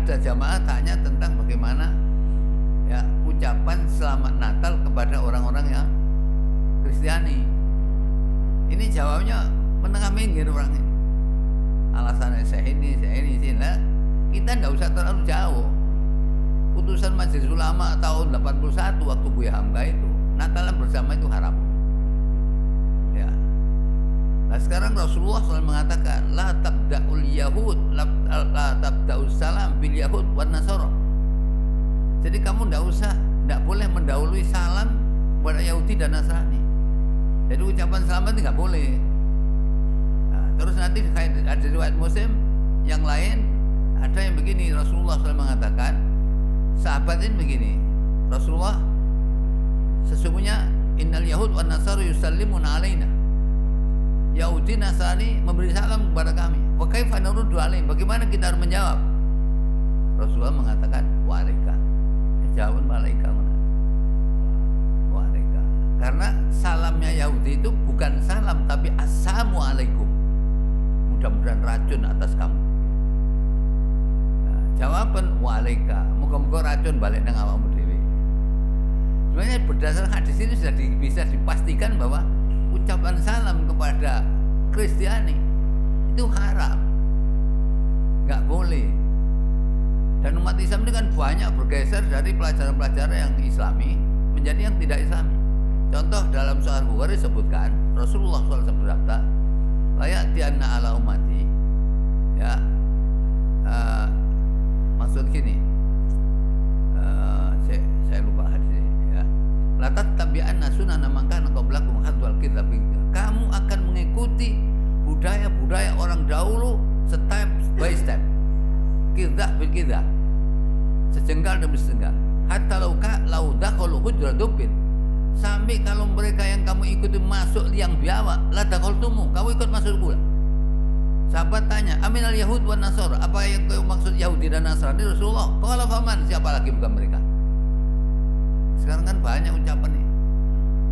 ada jamaah tanya tentang bagaimana ya ucapan selamat Natal kepada orang-orang yang Kristiani. Ini jawabnya menengah minggir orang ini. Alasannya saya ini sih. Kita nggak usah terlalu jauh. Putusan Majelis Ulama tahun 81 waktu Buya Hamka itu, Natalan bersama itu haram. Ya. Nah sekarang Rasulullah SAW mengatakan la tabda'ul yahud la tabda'us salam bil yahud wan nasara. Jadi kamu tidak boleh mendahului salam kepada Yahudi dan Nasrani. Jadi ucapan selamat itu nggak boleh. Nah, terus nanti ada riwayat Muslim yang lain ada yang begini, Rasulullah SAW mengatakan, sahabat ini begini, Rasulullah, sesungguhnya innal yahud wan nasara yusallimuna alaina. Yahudi Nasrani memberi salam kepada kami. Wa kaifa nuruddu alaihim? Bagaimana kita harus menjawab? Rasulullah mengatakan wa'alaika. Jawab malaika mana? Wa'alaika. Karena salamnya Yahudi itu bukan salam tapi assalamualaikum. Mudah-mudahan racun atas kamu. Nah, jawaban wa'alaika. Muka-muka racun balik nang awakmu dhewe. Sebenarnya berdasarkan hadis ini sudah bisa dipastikan bahwa ucapan salam kepada Kristiani itu haram, nggak boleh. Dan umat Islam ini kan banyak bergeser dari pelajaran-pelajaran yang Islami menjadi yang tidak Islami. Contoh dalam Sahih Bukhari disebutkan Rasulullah SAW bersabda, layak tianna ala umati, ya, maksud gini, saya lupa hadis ya. Latat tabi'an sunana man kana qablakum hadwal kidzab. Kamu akan mengikuti budaya-budaya orang dahulu step by step. Kidzab bil kidzab. Sejengkal demi sejengkal. Hatta lau dakhalu hujratubin. Sampai kalau mereka yang kamu ikuti masuk liang biawak, la dakhaltumu, kamu ikut masuk pula. Sahabat tanya, aminal yahud wan nasara, apa yang kau maksud Yahudi dan Nasrani? Rasulullah, qala faman, siapa lagi bukan mereka? Sekarang kan banyak ucapan nih,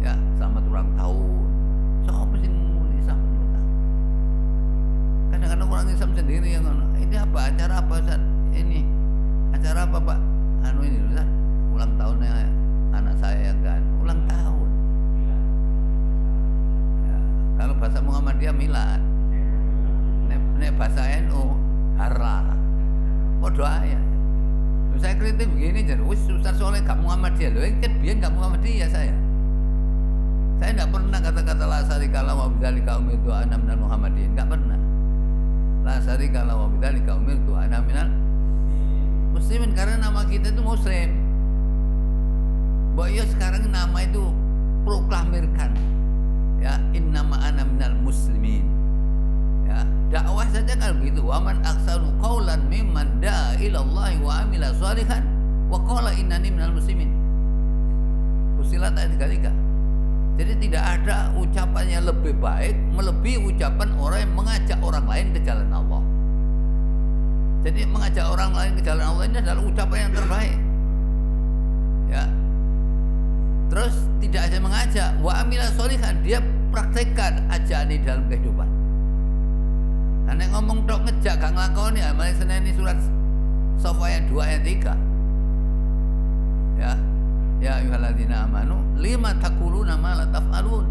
ya selamat ulang tahun. Siapa sih mulai selamat ulang tahun? Kadang-kadang orang Islam sendiri yang ini apa acara apa Ustaz? Ini acara apa Pak? Anu ini Ustaz, ulang tahunnya anak saya yang kan ulang tahun. Ya, kalau bahasa Muhammadiyah milad, nek bahasa NU harra. Podo aja. Saya kritik begini jadi, Ustaz Soleh gak Muhammadiyah loh, kan biar gak Muhammadiyah saya. Saya tidak pernah kata-kata la syarika lahu wa bidzalika umirtu ana minal Muhammadiyin, enggak pernah. La syarika lahu wa bidzalika umirtu ana minal muslimin, karena nama kita itu muslim. Bahwa ya sekarang nama itu proklamirkan, ya innama ana minal muslimin. Ya, dakwah saja kan begitu. Wa man aksaru qaulan mimman da'a ila Allah wa amila shalihan wa qala innani minal muslimin. Fusilat ayat 33. Jadi tidak ada ucapan yang lebih baik melebihi ucapan orang yang mengajak orang lain ke jalan Allah. Jadi mengajak orang lain ke jalan Allah ini adalah ucapan yang terbaik. Ya. Terus tidak aja mengajak, wa amila sholihan, dia praktekkan ajakan ini dalam kehidupan. Nah, ngomong tok ngejak gak nglakoni, amal seneni surat Shaf ayat 2 ayat 3. Ya. Ya ayyuhalladzina amanu lima taquluna ma la taf'alun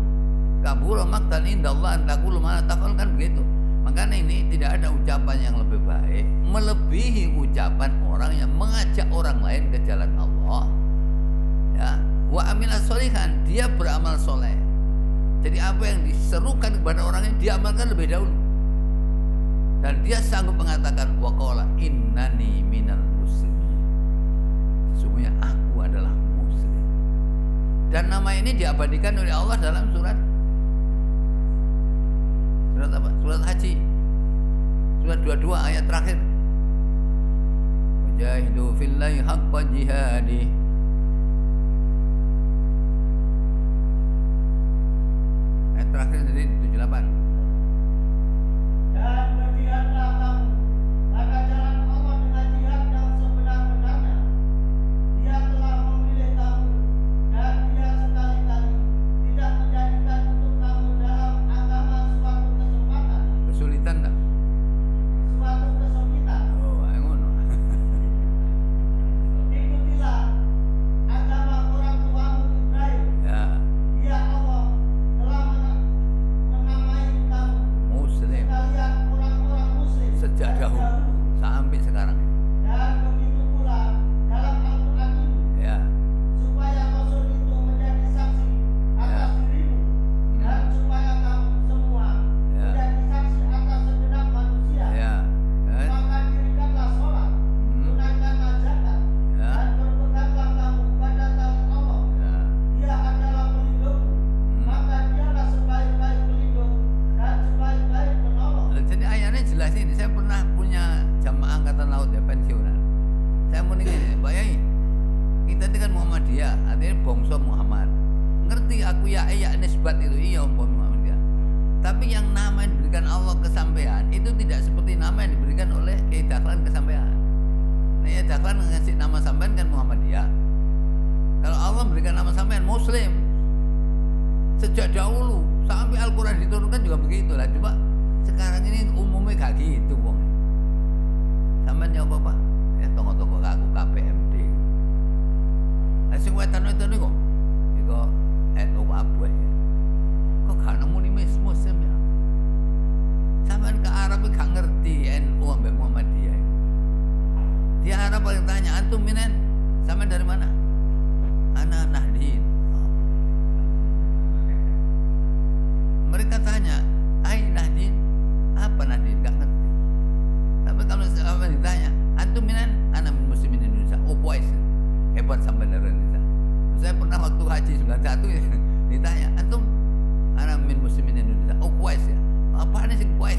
kabura maqtan indallahi an taqulu ma la taf'alun, kan begitu. Makanya ini tidak ada ucapan yang lebih baik melebihi ucapan orang yang mengajak orang lain ke jalan Allah. Ya, wa amila sholihan, dia beramal soleh. Jadi apa yang diserukan kepada orang ini diamalkan lebih dahulu. Dan dia sanggup mengatakan wa qala innani minal muslimin. Sesungguhnya aku adalah muslim. Dan nama ini diabadikan oleh Allah dalam surat apa? Surat Haji. Surat 22 ayat terakhir. Wajahidu fillahi haqqa jihadi. Ayat terakhir dari 78. Dan berjihadlah kamu pada jalan Allah dengan jihad yang sebenar-benarnya. Dia telah memilih kamu dan dia sekali-kali tidak menjadikan untuk kamu dalam agama suatu kesempatan. Kesulitan tak? Suatu kesulitan. Oh, ngono. Ya, artinya bangsa Muhammad. Ngerti aku ya nisbat itu iya Muhammadiyah. Tapi yang nama yang diberikan Allah ke sampean itu tidak seperti nama yang diberikan oleh Kiai Dahlan ke sampean. Nah, ya Dahlan ngasih nama sampean kan Muhammadiyah. Kalau Allah memberikan nama sampean Muslim. Sejak dahulu sampai Al-Quran diturunkan juga begitu lah. Coba sekarang ini umumnya gak gitu wong. Sampean nyoba Pak, ya toko-toko aku KPMD. Lah sing wetan-wetan niku iku NU kabeh. Kok gak nemu Muslim ya? Sampean ke Arab gak ngerti NU ambek Muhammadiyah. Di Arab paling tanya, antum minen? Sampean dari mana? Ana Nahdien. Mereka tanya, "Ai Nahdien?" Apa Nahdien? Gak ngerti. Tapi kalau sampean ditanya, "Antum minen?" Ana min muslimin Indonesia. Oh, puas. Hebat sampean dari Indonesia. Saya pernah waktu haji 91 ditanya, "Antum?" Ana min muslimin Indonesia. Oh, puas ya. Apaan sih puas?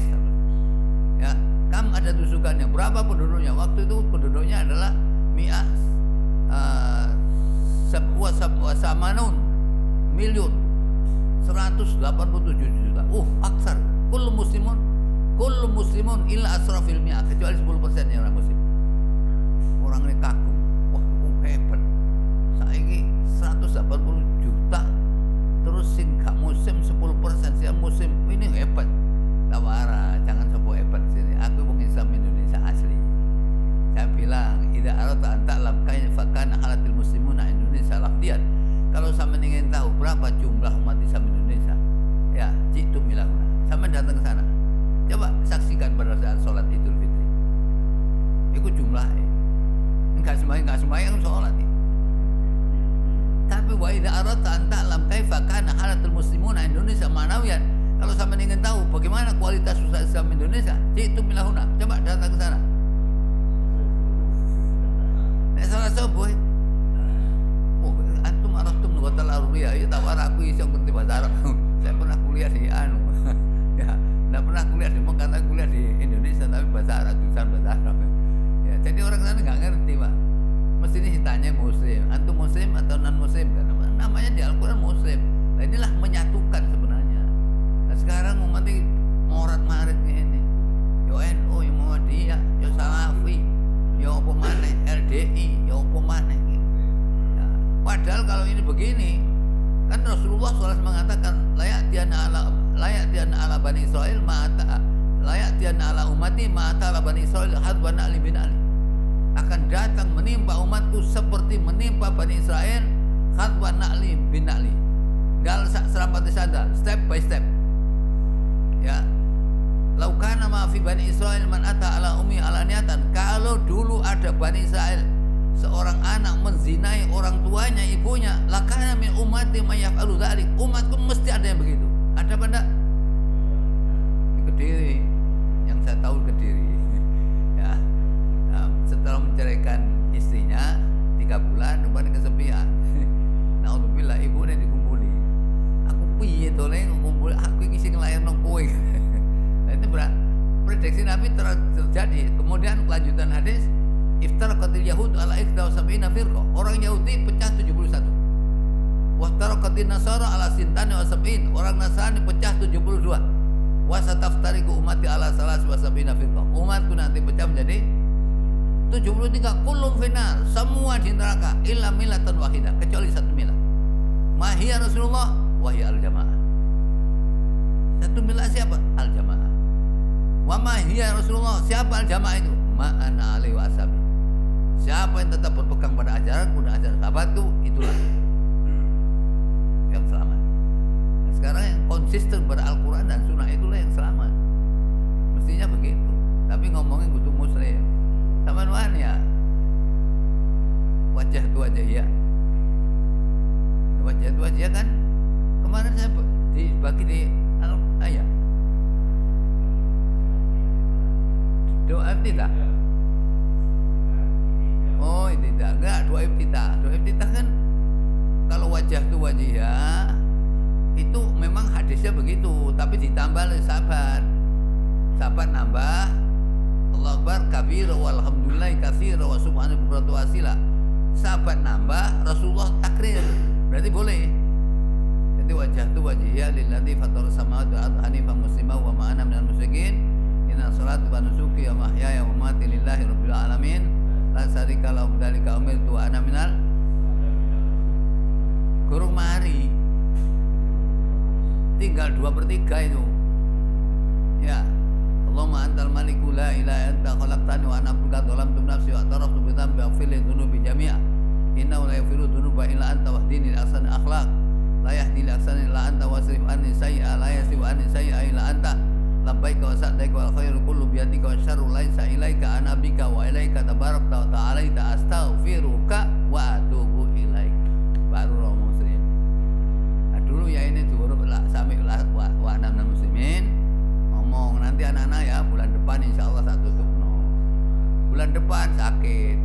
Ya, kam ada tusukannya. Berapa penduduknya? Waktu itu penduduknya adalah mi'ah samanun miliun 187 juta. Aksar. Kullu muslimun illa asrafil mi'ah, kecuali 10% yang orang muslim. Orang ini kagum. Wah, hebat. Saiki 180 juta. Terus sing gak muslim 10%, sing muslim ini hebat. Tawara, jangan sebut hebat sini. Aku wong Islam Indonesia asli. Saya bilang, idza arata an ta'lam kaifa kana halatil muslimuna Indonesia lafdian. Kalau sampean ingin tahu berapa jumlah umat Islam Indonesia, ya, jitu milahuna. Sampean datang ke sana. Coba saksikan pada saat sholat Idul Fitri. Itu jumlahnya. Enggak sembahyang sholat. Tapi wa idza arata an ta'lam kaifa kana halatul muslimuna Indonesia manawiyan. Kalau sampean ingin tahu bagaimana kualitas usaha Islam Indonesia, jitu milahuna. Coba datang ke sana. Nek salah subuh. Antum arastum nuwatal aruriyah. Ya tawar aku iso ngerti bahasa Arab. Saya pernah kuliah di ya, enggak pernah kuliah di Mekah, tapi kuliah di Indonesia tapi bahasa Arab, jurusan bahasa Arab. Ya, jadi orang sana enggak ngerti, Pak. Mesti ditanya muslim, antum muslim atau non muslim kan? Namanya di Al-Qur'an muslim. Nah, inilah menyatukan sebenarnya. Nah, sekarang umat ini morat-marit ini. Yo NU, yo Muhammadiyah, yo Salafi, yo apa maneh LDI, yo apa maneh. Ya, padahal kalau ini begini, kan Rasulullah SAW mengatakan layak tiana ala bani Israel ma'ata layak tiana ala umati ma'ata ala bani Israel hadwan ali bin ali. Akan datang menimpa umatku seperti menimpa Bani Israel hadwan na'li bin na'li. Gal serapati sadar, step by step. Ya. Laukana ma fi Bani Israel man ata ala ummi alaniatan. Kalau dulu ada Bani Israel, seorang anak menzinai orang tuanya, ibunya, lakana min ummati may yaf'alu dzalik. Umatku mesti ada yang begitu. Ada apa enggak? Di Kediri. Yang saya tahu Kediri. Ya. Setelah menceraikan istrinya 3 bulan, rupanya kesepian. Naudzubillah, ibunya dikumpuli. Aku piye to le ngumpul aku iki sing nglairno kowe. Nah, itu prediksi Nabi terjadi. Kemudian kelanjutan hadis, iftaraqatil yahud ala 71 firqah. Orang Yahudi pecah 71. Waftaraqatin nasara ala sintani wa sab'in. Orang Nasrani pecah 72. Wa sataftariqu ummati ala 73 firqah. Umatku nanti pecah menjadi 73. Kullum final, semua di neraka illa millatan wahidah, kecuali satu milah. Mahiyya Rasulullah wahiyya al-jamaah. Satu milah siapa? Al-jamaah. Wa mahiyya Rasulullah, siapa al-jamaah itu? Ma'ana alaihi wa ashabi. Siapa yang tetap berpegang pada ajaranku dan ajaran sahabatku, itulah yang selamat. Nah, sekarang yang konsisten pada Al-Quran dan Sunnah itulah yang selamat. Mestinya begitu. Tapi ngomongin kudu muslim. Taman ya, wajah itu wajah ya, wajah itu wajah kan. Kemarin saya dibagi di ayat doa iftitah. Oh iftitah, enggak doa iftitah. Doa iftitah kan kalau wajah itu wajah ya, itu memang hadisnya begitu, tapi ditambah oleh sahabat. Sahabat nambah Allah Akbar kabir walhamdulillah katsir wa subhanallahi bukratan wa asila. sahabat nambah, Rasulullah takrir, berarti boleh. Jadi wajhtu wajhiya lilladzi fatara samawati wal arda hanifan musliman wa ma ana minal musyrikin. Inna sholati wa nusuki wa mahyaya wa mamati lillahi rabbil alamin. La syarika lahu dzalika umirtu wa ana minal gurung mari. Tinggal 2/3 itu. Ya. Allahumma antal maliku la ilaha anta khalaqtani wa ana abduka dhalamtu nafsi wa ataraftu bi dhanbi waghfir li dhunubi jami'a. Innahu la yaghfiru dhunuba illa anta wahdini li ahsani akhlaq. La yahdi li ahsani illa anta wasrif anni sayyi'a la yasrif anni sayyi'a illa anta. Labbaika wa sa'daika wal khairu kullu bi yadika wa syarru laisa ilaika ana bika wa ilaika tabarakta wa ta'alaita astaghfiruka wa atubu ilaik. Baru roh muslim. Nah, dulu ya ini diurut sami wa ana minal muslimin. Ngomong nanti anak-anak ya bulan depan insya Allah tak tutup bulan depan sakit,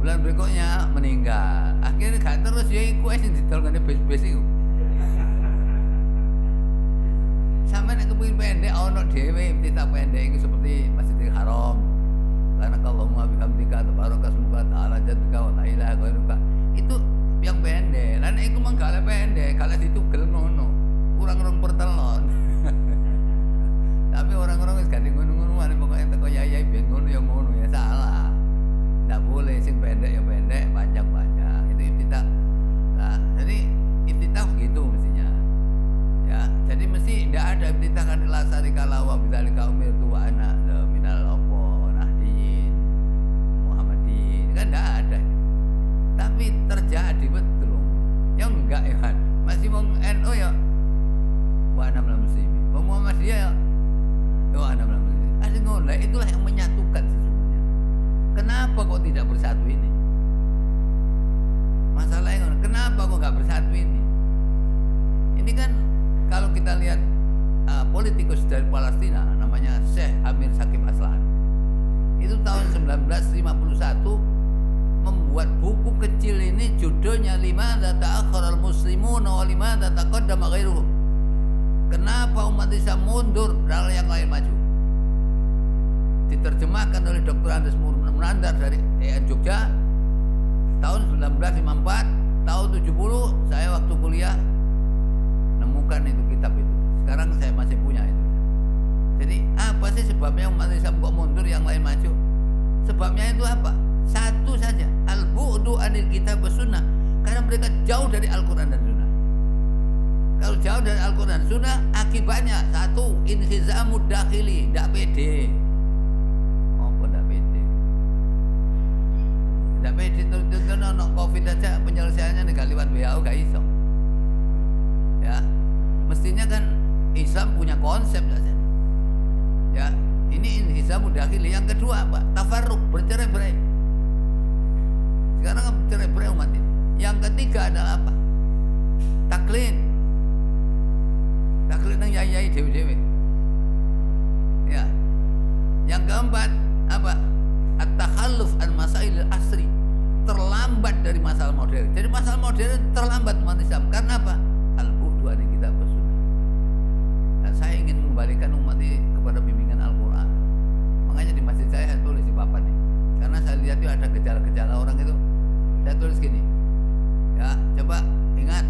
bulan berikutnya meninggal, akhirnya gak terus ya iku sing didol ngene bes-bes iku. Sampe nek kepengin pendek ono dhewe titah pendek iku seperti Masjidil Haram. Karena Allahumma bihamdika tabaraka ismuka ta'ala jadduka wa la ilaha ghairuka. Itu yang pendek. Lan iku mung gale pendek, kalau ditugel ngono. Kurang rong pertelon. Tapi orang-orang wis ganti ngono-ngono ane pokoke teko yayai ben ngono ya ngono ya salah. Enggak boleh sing pendek ya pendek, panjang-panjang. Itu iftitah. Nah, jadi iftitah begitu mestinya. Ya, jadi mesti enggak ada iftitah kan la syarika lahu wa bidzalika umirtu wa ana minal nahdiyin Muhammadin. Kan enggak ada. Tapi terjadi betul. Ya enggak ya kan. Masih mau NU ya wa ana minal muslimin. Muhammadiyah ya ada ngolah, itulah yang menyatukan sesungguhnya. Kenapa kok tidak bersatu ini? Masalahnya kenapa kok nggak bersatu ini? Ini kan kalau kita lihat politikus dari Palestina namanya Syekh Amir Shakib Aslan. Itu tahun 1951 membuat buku kecil ini judulnya Limadza ta'akhkharal muslimuna wa limadza taqaddama ghairuhum. Kenapa umat Islam mundur padahal yang lain maju? Diterjemahkan oleh Dr. Andes Munandar dari Jogja tahun 1954, tahun 70 saya waktu kuliah nemukan itu kitab itu. Sekarang saya masih punya itu. Jadi apa sih sebabnya umat Islam kok mundur yang lain maju? Sebabnya itu apa? Satu saja, al-bu'du anil kitab was sunnah. Karena mereka jauh dari Al-Quran dan Sunnah. Kalau jauh dari Al-Quran dan Sunnah, akibatnya satu, inhizamud dakhili, tidak pede. Apa tidak pede? Tidak pede terus no COVID aja penyelesaiannya nggak lewat WHO gak iso. Ya, mestinya kan Islam punya konsep saja. Ya, ini inhizamud dakhili. Yang kedua apa? Tafarruq, bercerai-berai. Sekarang bercerai-berai umat ini. Yang ketiga adalah apa? Taklid. Taklid nang yai dewe-dewe. Ya. Yang keempat apa? At-takhalluf an masail asri. Terlambat dari masalah modern. Jadi masalah modern terlambat umat Islam. Karena apa? Al-bu'du an kitab was sunnah. Dan saya ingin mengembalikan umat ini kepada bimbingan Al-Qur'an. Makanya di masjid saya tulis di papan nih. Karena saya lihat itu ada gejala-gejala orang itu. Saya tulis gini. Ya, coba ingat,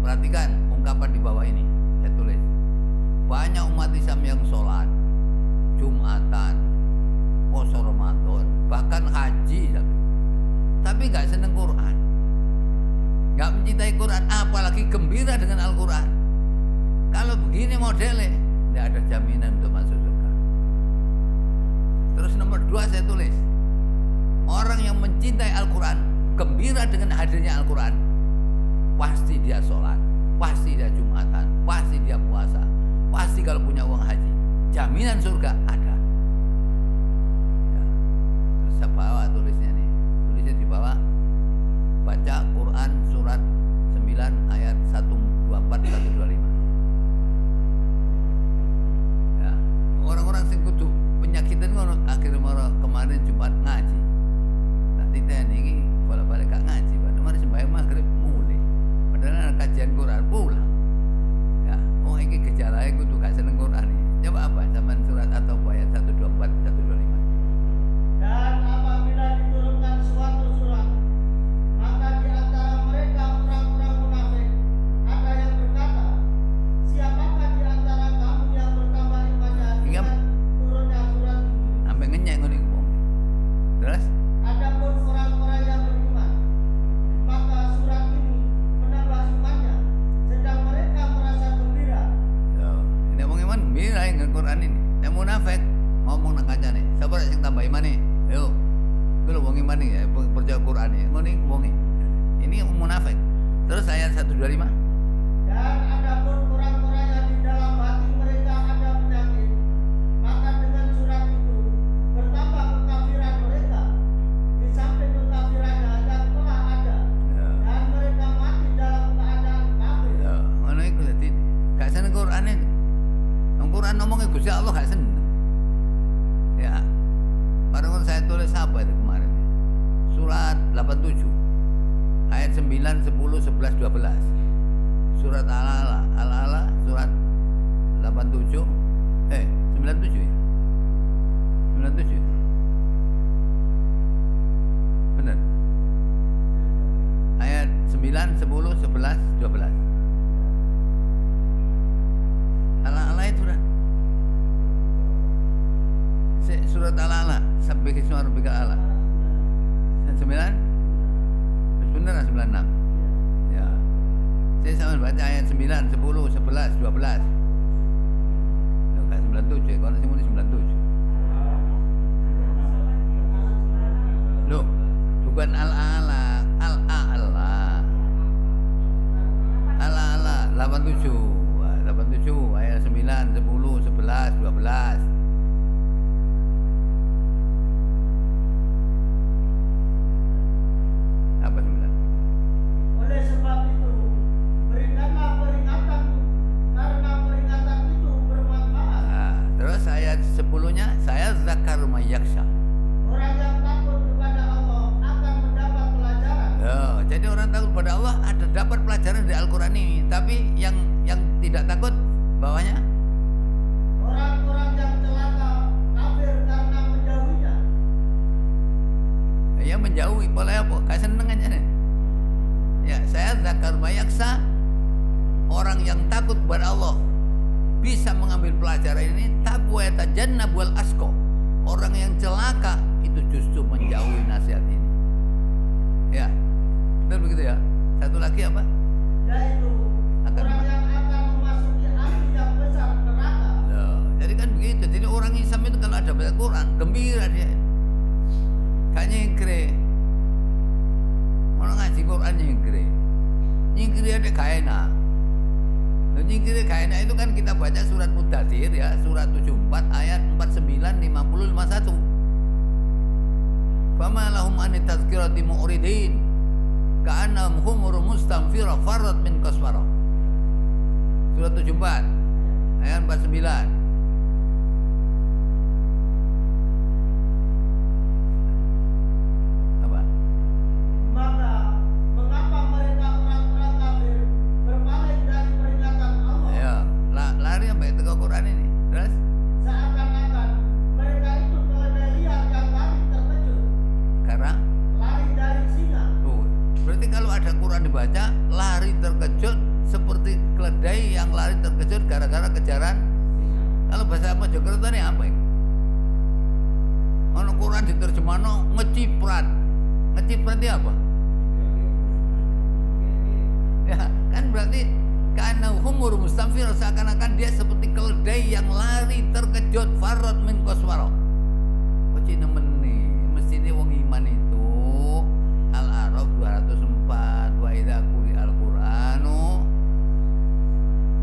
perhatikan ungkapan di bawah ini. Saya tulis. Banyak umat Islam yang sholat, Jumatan, puasa Ramadan, bahkan haji, tapi nggak seneng Quran, nggak mencintai Quran, apalagi gembira dengan Al-Quran. Kalau begini modelnya, tidak ada jaminan untuk masuk surga. Terus nomor 2 saya tulis, orang yang mencintai Al-Quran, gembira dengan hadirnya Al-Quran, pasti dia sholat, pasti dia Jumatan, pasti dia puasa, pasti kalau punya uang haji, jaminan surga ada. Ya. Terus saya bawa tulisnya nih, tulisnya di bawah, baca Quran surat 9 ayat 124-125. Ya. Orang-orang sing kudu penyakitan ngono akhirnya kemarin Jumat ngaji. Tak ditanya ini balik-balik gak ngaji, padahal mari sembahyang maghrib mulai. Padahal ada kajian Quran pulang. Ya, oh ini gejalanya kudu gak seneng Quran ini. Coba apa? Zaman surat atau ayat 124, 125. Dan apabila diturunkan suatu surat Adapun orang-orang yang beriman, maka surat ini menambah imannya, sedang mereka merasa gembira. Yo, ini wong iman gembira dengan Quran ini. Yang munafik ngomong nang kancane, sapa sing tambah iman nih? Yo. Kuwi lho wong iman iki percaya Quran iki. Ngono iki wong ini munafik. Terus ayat 125. Dan adapun orang-orang yang di dalam hati mereka ada penyakit, maka dengan surat itu bertambah kekafiran mereka, di samping kekafirannya yang telah ada, Ya. dan mereka mati dalam keadaan kafir. Ya, ngono iku dadi gak seneng Quran itu. Nang Quran ngomongnya Gusti Allah gak seneng. Ya. Baru saya tulis apa itu kemarin? Surat 87 ayat 9, 10, 11, 12. Surat Al-Ala surat 87 97 ya? 97 ya? Benar. Ayat 9, 10, 11, 12. Al-Ala itu kan? Surat Al-Ala, Sabbih isma rabbikal a'la. 9 benar 96. Ya. Saya sama baca ayat 9, 10, 11, 12. Loh, kan 97 ya, kalau semua 97. Loh, bukan Al-Ala, Al-A'la. Al-A'la 87. 87 ayat 9, 10, 11, 12. Apa 9? Oleh sebab itu, berikanlah peringatan, karena peringatan itu bermanfaat. Nah, terus ayat 10-nya, saya zakar mayaksha. Orang yang takut kepada Allah akan mendapat pelajaran. Ya, jadi orang takut pada Allah ada dapat pelajaran di Al-Quran ini. Tapi yang tidak takut bawahnya Orang-orang yang celaka kafir karena menjauhinya. ya menjauhi boleh apa? Gak seneng aja nih. Ya, saya zakar mayaksa, orang yang takut kepada Allah bisa mengambil pelajaran ini. Taqwa yatajannab wal asqa. Orang yang celaka itu justru menjauhi nasihat ini. Ya, betul begitu ya. Satu lagi apa? Yaitu orang yang akan memasuki api yang besar neraka. Loh, jadi kan begitu. Jadi orang Islam itu kalau ada baca Quran gembira dia. Gak nyingkre. Orang ngaji Quran nyingkre. Nyingkre ada gak enak. Loh, nyingkre gak enak itu kan kita baca surat Mudaththir ya, surat 74 ayat 49, 50, 51. Fama lahum anit tazkirati mu'ridin ka'annahum humurun mustamfira farrat min qaswara. Surat 74 ayat 49. Apa? Maka mengapa mereka orang-orang kafir berpaling dari peringatan Allah? Ya, lari sampai ke Quran ini. Terus Seakan-akan mereka itu keledai liar yang lari terkejut, karena lari dari singa. tuh, berarti kalau ada Quran dibaca lari terkejut seperti keledai yang lari terkejut gara-gara kejaran. Kalau bahasa Mojokerto ini apa ini? Kalau Quran diterjemahno ngeciprat. Ngeciprat itu apa? Ya, kan berarti karena humur mustamfir, seakan-akan dia seperti keledai yang lari terkejut farad min qaswara. Kok nemen nih, mestine wong iman itu Al-A'raf 204 wa idza quri'al Qur'anu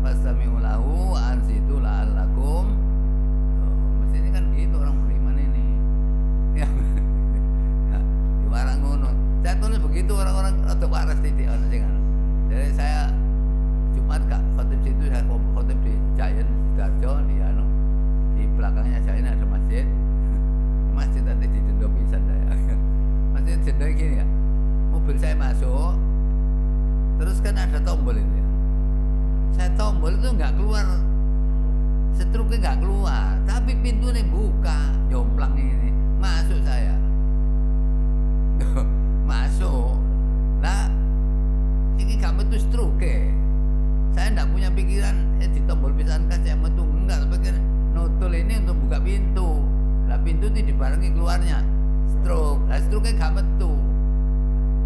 fastami'u lahu wa ansitu la'allakum. Mestine kan gitu orang beriman ini. Ya. Di warang ngono. Saya tulis begitu orang-orang atau waras titik ana sing anu. Jadi saya Jumat kak khotib situ, saya khotib di Giant Sidoarjo di anu, di belakangnya Giant ada masjid. Masjid nanti di Jendo pisan saya. Masjid Jendo gini ya. Mobil saya masuk, terus kan ada tombol itu ya. Saya tombol itu nggak keluar, setruknya nggak keluar, tapi pintunya buka, jomplang ini, masuk saya. Masuk, lah, ini gak metu stroke. Saya enggak punya pikiran di tombol pisan kas saya metu, enggak, pikir nutul ini untuk buka pintu. Lah pintu itu dibarengi keluarnya. stroke. Nah, stroke gak metu.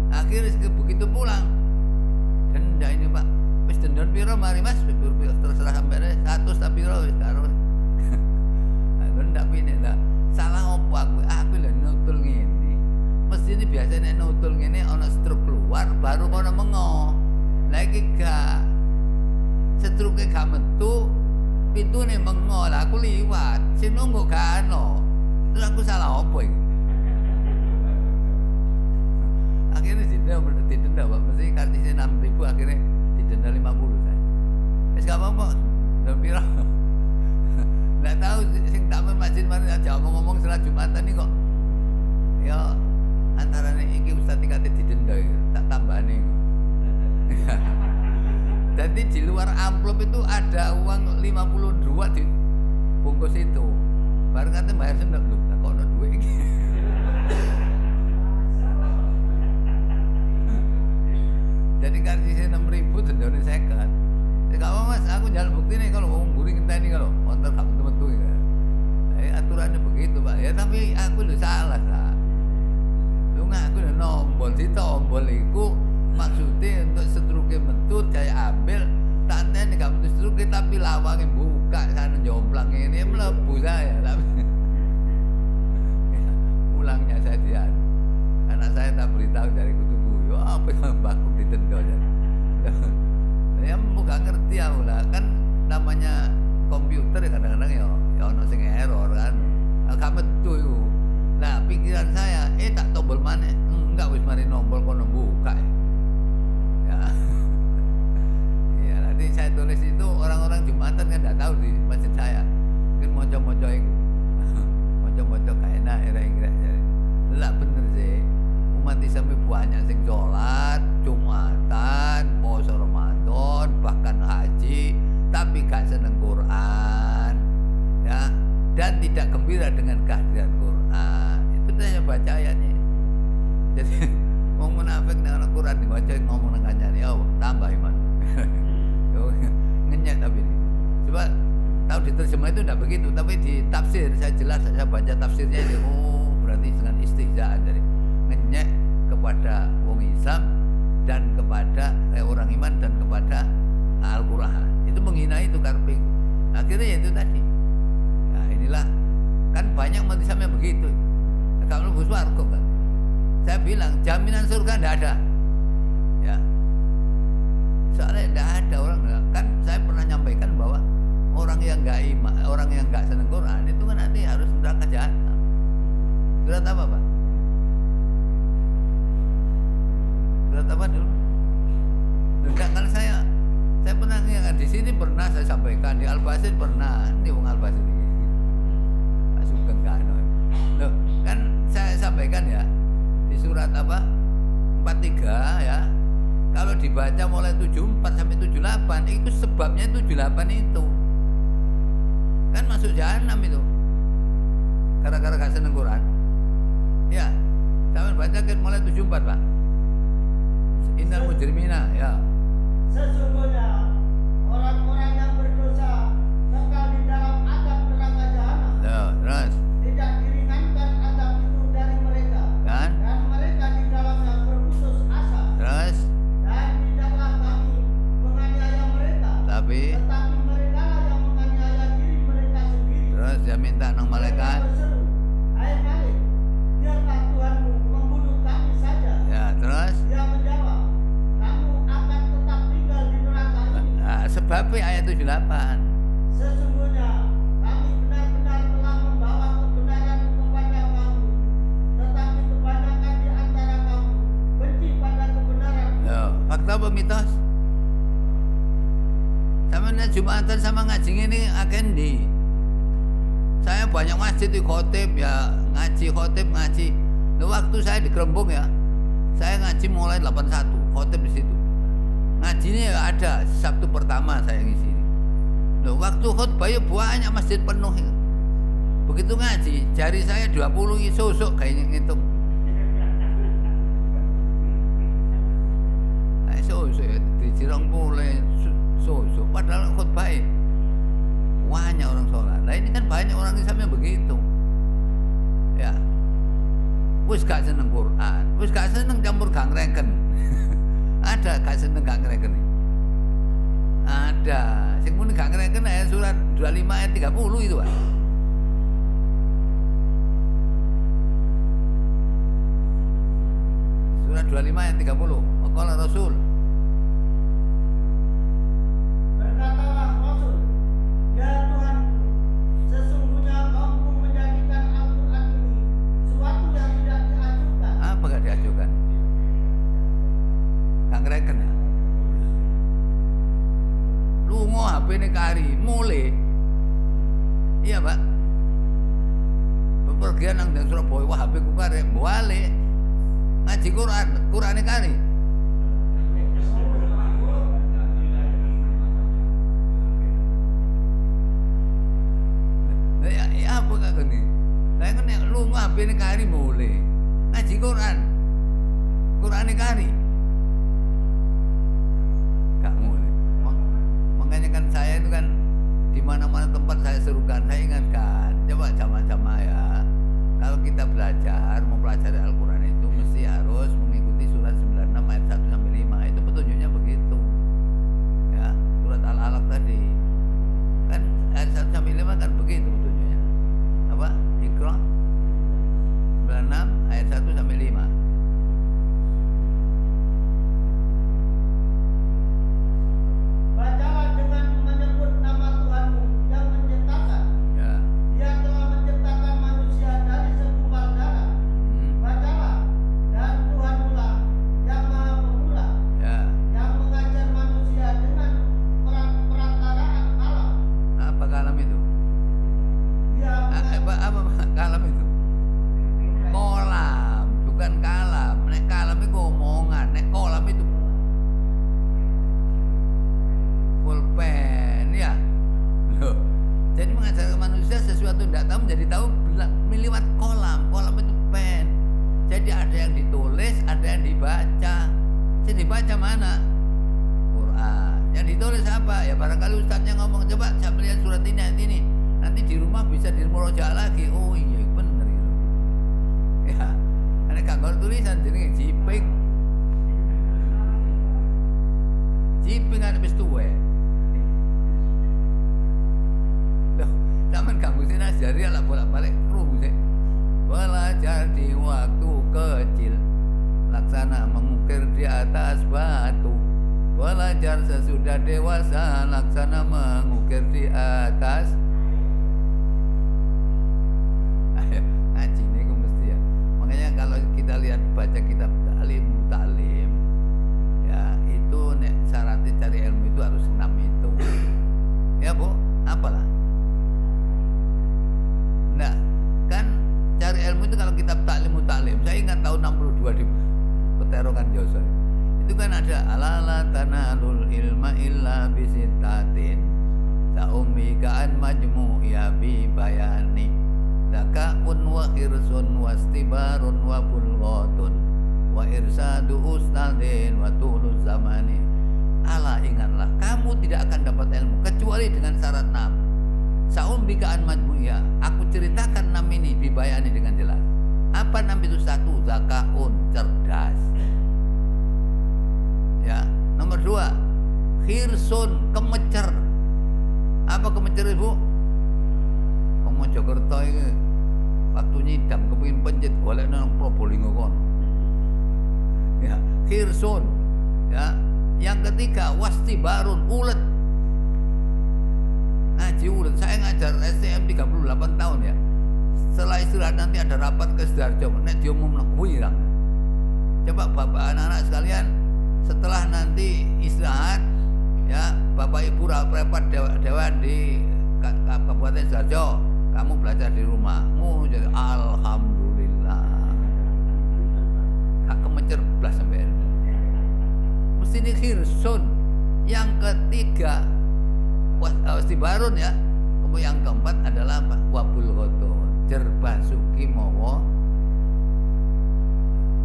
Akhirnya begitu pulang, denda ini Pak, wis denda piro mari Mas, terserah sampeyan 100 ta piro wis karo. Ndak pine lah. Salah opo aku lho nutul ngene. Mesti ini biasanya nutul ngene ana stroke keluar baru kono mengo. Lah iki gak stroke gak metu, pintune mengo. Lah aku liwat, sing nunggu gak ono. Terus aku salah opo iki? Akhirnya didenda Pak, mesti kartisnya 6.000 akhirnya didenda 50 saya. Wis gak apa-apa. Ndak piro. Nggak tahu sing taman masjid mari aja ngomong salat Jumatan nih kok. Ya antara iki Ustaz tingkatnya didenda tak tambahane. Jadi di luar amplop itu ada uang 52 di bungkus itu. Baru kata bayar sendok lho, kok ono duit iki. Jadi karcisnya 6.000 dendane 50. Gak apa Mas, aku jalan bukti nih kalau mau mburi ngenteni kalau motor gak metu-metu ya. Aturannya begitu Pak. Ya tapi aku lu salah lah. Lu ngaku lu nombol ditombol iku maksudnya untuk stroke metu saya ambil tantenya gak metu stroke tapi lawangnya buka sana jomplang ini melebu saya tapi pulangnya saya dian. Anak saya tak beritahu dari kutubu. Yo apa yang baku ditendol ya. Ya gak ngerti aku lah, kan namanya komputer ya kadang-kadang ya ono sing error kan. Gak metu iku. Nah, pikiran saya, tak tombol mana? Enggak wis mari nombol kono buka ya. Ya, nanti saya tulis itu orang-orang Jumatan kan enggak tahu di masjid saya. Mungkin moco-moco iku. Moco-moco kayak enak era-era. Lah bener sih. Umat Islam banyak sing sholat, Jumatan, puasa Ramadan, bahkan haji, tapi gak seneng Quran, ya, dan tidak gembira dengan kehadiran Quran. Itu saya baca ayatnya. Jadi mau munafik dengan Quran dibaca ngomong dengan nyari, oh tambah iman. Ngenyek tapi ini. Coba tahu diterjemah itu tidak begitu, tapi di tafsir saya jelas saya baca tafsirnya ini. Oh berarti dengan istihzaan dari ngenyek kepada wong Islam dan kepada orang iman dan kepada Al-Quran. Itu menghina itu karpe. Akhirnya ya itu tadi. Nah inilah kan banyak umat Islam yang begitu. Kalau lebih warga kan. Saya bilang jaminan surga tidak ada. Ya. Soalnya tidak ada orang kan saya pernah nyampaikan bahwa orang yang enggak iman, orang yang enggak senang Quran itu kan nanti harus neraka jahanam. Surat apa Pak? Surat apa dulu? Enggak kan saya pernah di sini pernah saya sampaikan di Al-Basir pernah ini wong Al-Basir ini. Pak Sugeng kan. Loh, kan saya sampaikan ya di surat apa? 43 ya. Kalau dibaca mulai 74 sampai 78 itu sebabnya 78 itu. Kan masuk jahanam itu. Gara-gara gak seneng Quran. Ya. Sampai baca kan mulai 74, Pak. Innal mujrimina ya. Sesungguhnya orang-orang yang berdosa kekal di dalam azab neraka jahanam. Terus tidak diringankan azab itu dari mereka. Kan? Dan mereka di dalamnya berputus asa. Terus Dan tidaklah kami menganiaya mereka. tetapi mereka lah yang menganiaya diri mereka sendiri. terus dia minta nang malaikat. Mereka berseru, "Hai Malik, biarlah Tuhanmu membunuh kami saja." Ya, terus Dia menjawab, "Kamu akan tetap tinggal di neraka ini. nah, sebabnya ayat 78. Sesungguhnya kami benar-benar telah membawa kebenaran kepada kamu, tetapi kebanyakan di antara kamu benci pada kebenaran." Ya, fakta apa mitos? Sama Jumatan sama ngaji ini akendi. Saya banyak masjid di khotib ya, ngaji. Nah, waktu saya di Kerembung ya, saya ngaji mulai 81, khotib di situ. Ngajinya ya ada Sabtu pertama saya ngisi. Nah, waktu khutbah ya banyak masjid penuh. Begitu ngaji, jari saya 20 susuk kayaknya ngitung. Susuk di Cirong Pule, susuk. Padahal khutbah banyak orang sholat. Nah ini kan banyak orang Islam yang begitu. Ya, wis gak seneng Quran, wis gak seneng campur gak ngreken. Ada gak seneng gak ngreken? Ada. Sing muni gak ngreken ayat surat 25 ayat 30 itu, Pak. Surat 25 ayat 30. Qala Rasul. Berkatalah Rasul, ya Tuhan, sesungguhnya kaumku menjadikan Al-Quran ini suatu yang tidak diajukan. Apa gak diajukan? Gak ngereken ya? Lungo HP ini kari, mulai. Iya Pak. Bepergian nang Surabaya, wah HP ku kari, balik. Ngaji Quran, Quran ini kari. Ya apa gak gini? Saya kan lungo HP ini kari mulai. Ngaji Quran, Quran ini kari. Gak mulai. Makanya kan saya itu kan di mana-mana tempat saya serukan, saya ingatkan, coba jamaah-jamaah ya, kalau kita belajar, mau pelajari Al-Quran itu mesti harus mengikuti surat 96 ayat 1 sampai 5. Itu petunjuknya begitu. Ya, surat Al-Alaq tadi. Kan ayat 1 sampai 5 kan begitu petunjuknya. Apa? Iqra 96 ayat 1 sampai 5. Bacalah dengan menyebut nama Tuhanmu yang menciptakan. Ya. Dia telah menciptakan manusia dari segumpal darah. Bacalah, dan Tuhanmulah yang Maha Pemula, Ya. yang mengajar manusia dengan perantaraan kalam. Apa kalam itu? Dia Apa kalam itu? Kolam, bukan kalam. Nek kalam itu omongan, nek kolam itu pulpen, ya. Loh. Jadi mengajarkan manusia sesuatu tidak tahu menjadi tahu lewat kolam. Kolam itu pen. Jadi ada yang ditulis, ada yang dibaca. Jadi dibaca mana? Quran. Yang ditulis apa? Ya barangkali ustadznya ngomong, coba saya melihat surat ini, ayat ini. Nanti di rumah bisa dimurojaah lagi. Oh iya bener gitu. Ya, ada kantor tulisan jenenge jiping. Jiping ada wis tuwe. Loh, zaman kamu sih nasjari lah bolak-balik krungu sih. Belajar di waktu kecil, laksana mengukir di atas batu. Belajar sesudah dewasa, laksana mengukir di atas. Ayo, ngaji ini aku mesti ya. Makanya kalau kita lihat baca kitab taklim, ya itu nek syaratnya cari ilmu itu harus 6 itu. Ya Bu, apalah? Nah, kan cari ilmu itu kalau kitab taklim, saya ingat tahun 62 di Peterongan Joso. Itu kan ada alala tanalul ilma illa bisittatin saummi ka'an majmu'iya bi bayani zaka'un wa khirsun wa istibarun wa bulghatun wa irsadu ustadin wa tulus zamani. Ala, ingatlah, kamu tidak akan dapat ilmu kecuali dengan syarat 6. Saummi ka'an majmu'iya, aku ceritakan 6 ini bibayani dengan jelas. Apa 6 itu? 1, zaka'un, cerdas. Ya, nomor 2, khirsun, kemecer. Apa kemecer Ibu? Wong Mojokerto iki waktu nyidam kepengin pencit golek nang Probolinggo kon. Ya, khirsun. Ya, yang ketiga wastibarun, ulet. Ngaji ulet. Saya ngajar STM 38 tahun ya. Setelah istirahat nanti ada rapat ke Sidoarjo, nek diumumno kuwi ra. Coba Bapak anak-anak sekalian, setelah nanti istirahat ya, Bapak Ibu rapat dewan di Kabupaten Sidoarjo, kamu belajar di rumahmu. Jadi alhamdulillah gak kemecer blas sampai mesti ini khirsun. Yang ketiga wastibarun ya. Kemudian yang keempat adalah apa? Wabul ghotun, jerbasuki mawa.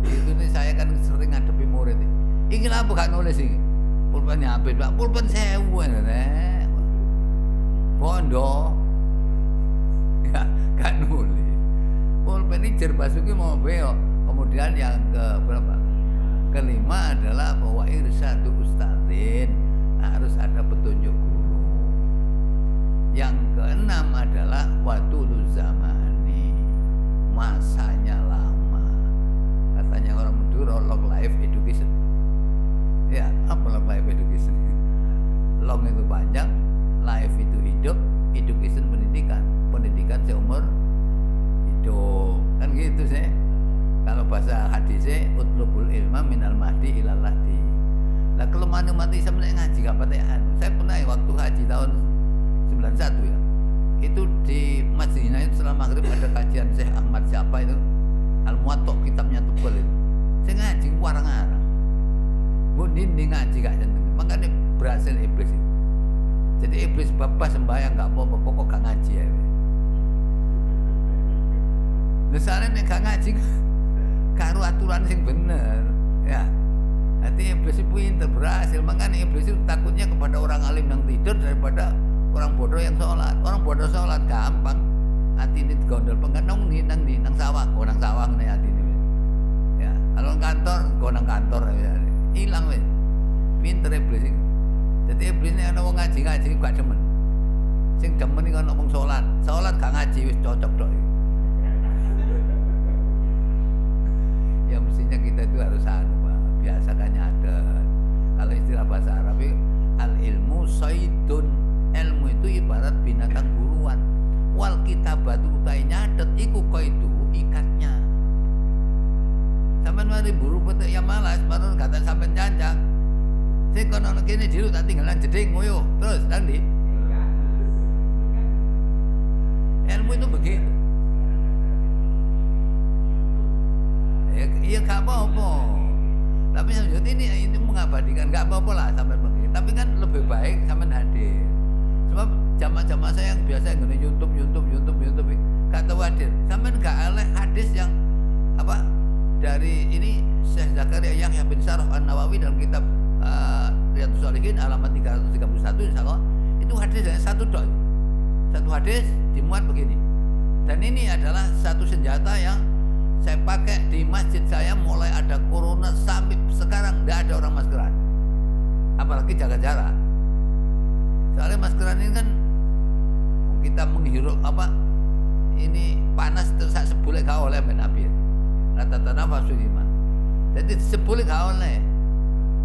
Itu nih saya kan sering ngadepi murid ini. Iki apa gak nulis iki? Pulpen habis, Pak. Pulpen 1000 nek. Bondo. Ya, gak nulis. Pulpen ini jerbasuki mau beo. Kemudian yang ke berapa? Kelima adalah bahwa irsyadu ustadzin, harus ada petunjuk guru. Yang keenam adalah wadulu zamani, masanya lama. Katanya orang Madura, long life education. Ya, apa long life education? Long itu panjang, life itu hidup, education pendidikan, pendidikan seumur hidup, kan gitu sih. Kalau bahasa hadisnya utlubul ilma minal mahdi ilal lahdi. Lah kelemahan umat Islam ngaji gak patehan. Saya pernah waktu haji tahun 91 ya. Itu di Madinah itu setelah maghrib ada kajian Syekh Ahmad siapa itu, Al-Muwatta, kitabnya tebal itu. Saya ngaji warang-warang. Gue dinding ngaji gak jeneng. Makanya berhasil iblis itu. Jadi iblis bapak sembahyang gak apa-apa, pokok gak ngaji ya. Misalnya nek gak ngaji karo aturan sing bener, ya. Artinya iblis itu pinter, berhasil. Makanya iblis itu takutnya kepada orang alim yang tidur daripada orang bodoh yang sholat. Orang bodoh sholat gampang, hati ini gondol pengen nang sawah, nang sawah nih hati ini. Ya, kalau kantor, nang kantor ya, hilang wes. Pinter iblis itu. Jadi iblis ini ana wong ngaji gak demen. Sing demen iki ana wong sholat gak ngaji wis cocok tok. Ya mestinya kita itu harus biasakan nyadet. Kalau istilah bahasa Arab al ilmu saidun, ilmu itu ibarat binatang buruan. Wal kitabatu utai nyadet iku itu ikatnya. Sampeyan mari buru petik ya malas, baru kata sampeyan jancang. Sing kono kene diru tak tinggalan jeding ngoyo. Terus nang ndi? Ilmu itu begitu. Iya gak apa-apa. Tapi yang ini mengabadikan gak apa-apa lah sampai begini. Tapi kan lebih baik sampai hadir. Sebab jamaah-jamaah saya yang biasa ngene YouTube gak tahu hadir. Sampai gak oleh hadis yang apa dari ini Syekh Zakaria Yahya bin Syaraf An-Nawawi dalam kitab Riyadhus Shalihin halaman 331 insyaallah itu hadisnya satu dot. Satu hadis dimuat begini. Dan ini adalah satu senjata yang saya pakai di masjid saya mulai ada corona sampai sekarang tidak ada orang maskeran, apalagi jaga jarak. Soalnya maskeran ini kan kita menghirup apa ini panas terus sebule gak oleh menabir rata-rata nafas iman. Jadi sebule gak oleh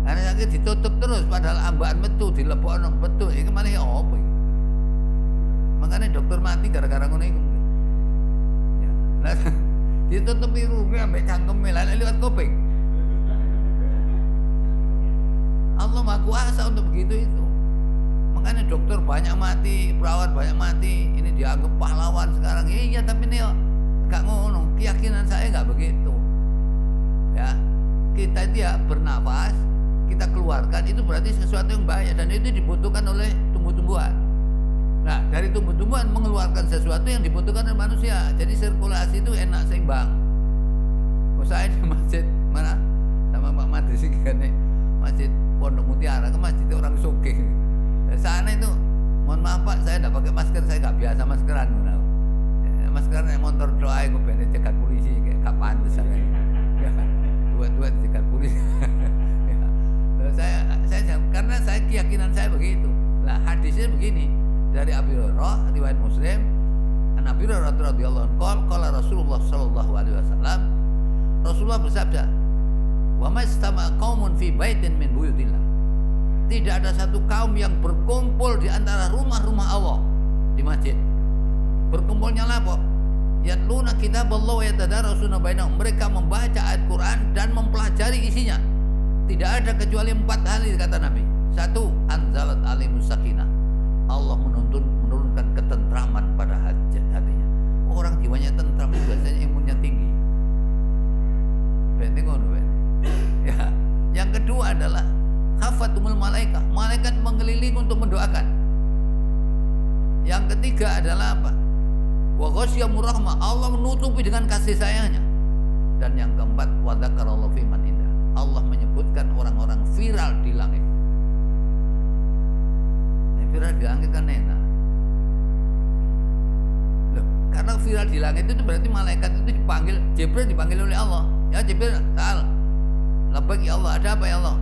karena sakit ditutup terus padahal ambaan metu dilebokno betul iki malah apa iki. Makanya dokter mati gara-gara ngono iku. Ya. Nah, ditutup irungnya sampai cangkeme lah lewat kuping. Allah Maha Kuasa untuk begitu itu. Makanya dokter banyak mati, perawat banyak mati. Ini dianggap pahlawan sekarang. Iya tapi ini gak ngono. Keyakinan saya gak begitu. Ya, kita dia bernafas, kita keluarkan itu berarti sesuatu yang bahaya dan itu dibutuhkan oleh tumbuh-tumbuhan. Nah, dari tumbuh-tumbuhan mengeluarkan sesuatu yang dibutuhkan oleh manusia. Jadi sirkulasi itu enak seimbang. Saya di masjid mana sama Pak Madris kan masjid Pondok Mutiara ke masjid orang sugih. Sana itu, mohon maaf Pak, saya tidak pakai masker, saya nggak biasa maskeran. Maskeran yang motor doa gue pengen cegat polisi kayak kapan tuh saya. Dua-dua cegat polisi. Saya karena saya keyakinan saya begitu. Lah hadisnya begini. Dari Abi Hurairah riwayat Muslim, Nabi radhiyallahu anhu qala Rasulullah sallallahu alaihi wasallam, Rasulullah bersabda, "Wa mastama qaumun fi baitin min buyutillah." Tidak ada satu kaum yang berkumpul di antara rumah-rumah Allah di masjid. Berkumpulnya apa? Yatluna kitaballah wa yatadarasuna bainahum. Mereka membaca ayat Quran dan mempelajari isinya. Tidak ada kecuali 4 hal kata Nabi. 1. Anzalat alimus sakinah. Allah menurunkan ketentraman pada hatinya. Orang jiwanya tentram itu biasanya imunnya tinggi. Ya. Yang kedua adalah hafatumul malaikah. Malaikat mengelilingi untuk mendoakan. Yang ketiga adalah apa? Wa ghasyiyamur rahmah. Allah menutupi dengan kasih sayangnya. Dan yang keempat, wa dzakarallahu fi man indah. Allah menyebutkan orang-orang viral di langit. Viral di langit kan enak. Loh, karena viral di langit itu berarti malaikat itu dipanggil, Jibril dipanggil oleh Allah. Ya Jibril, ta'al. Labbaik ya Allah, ada apa ya Allah?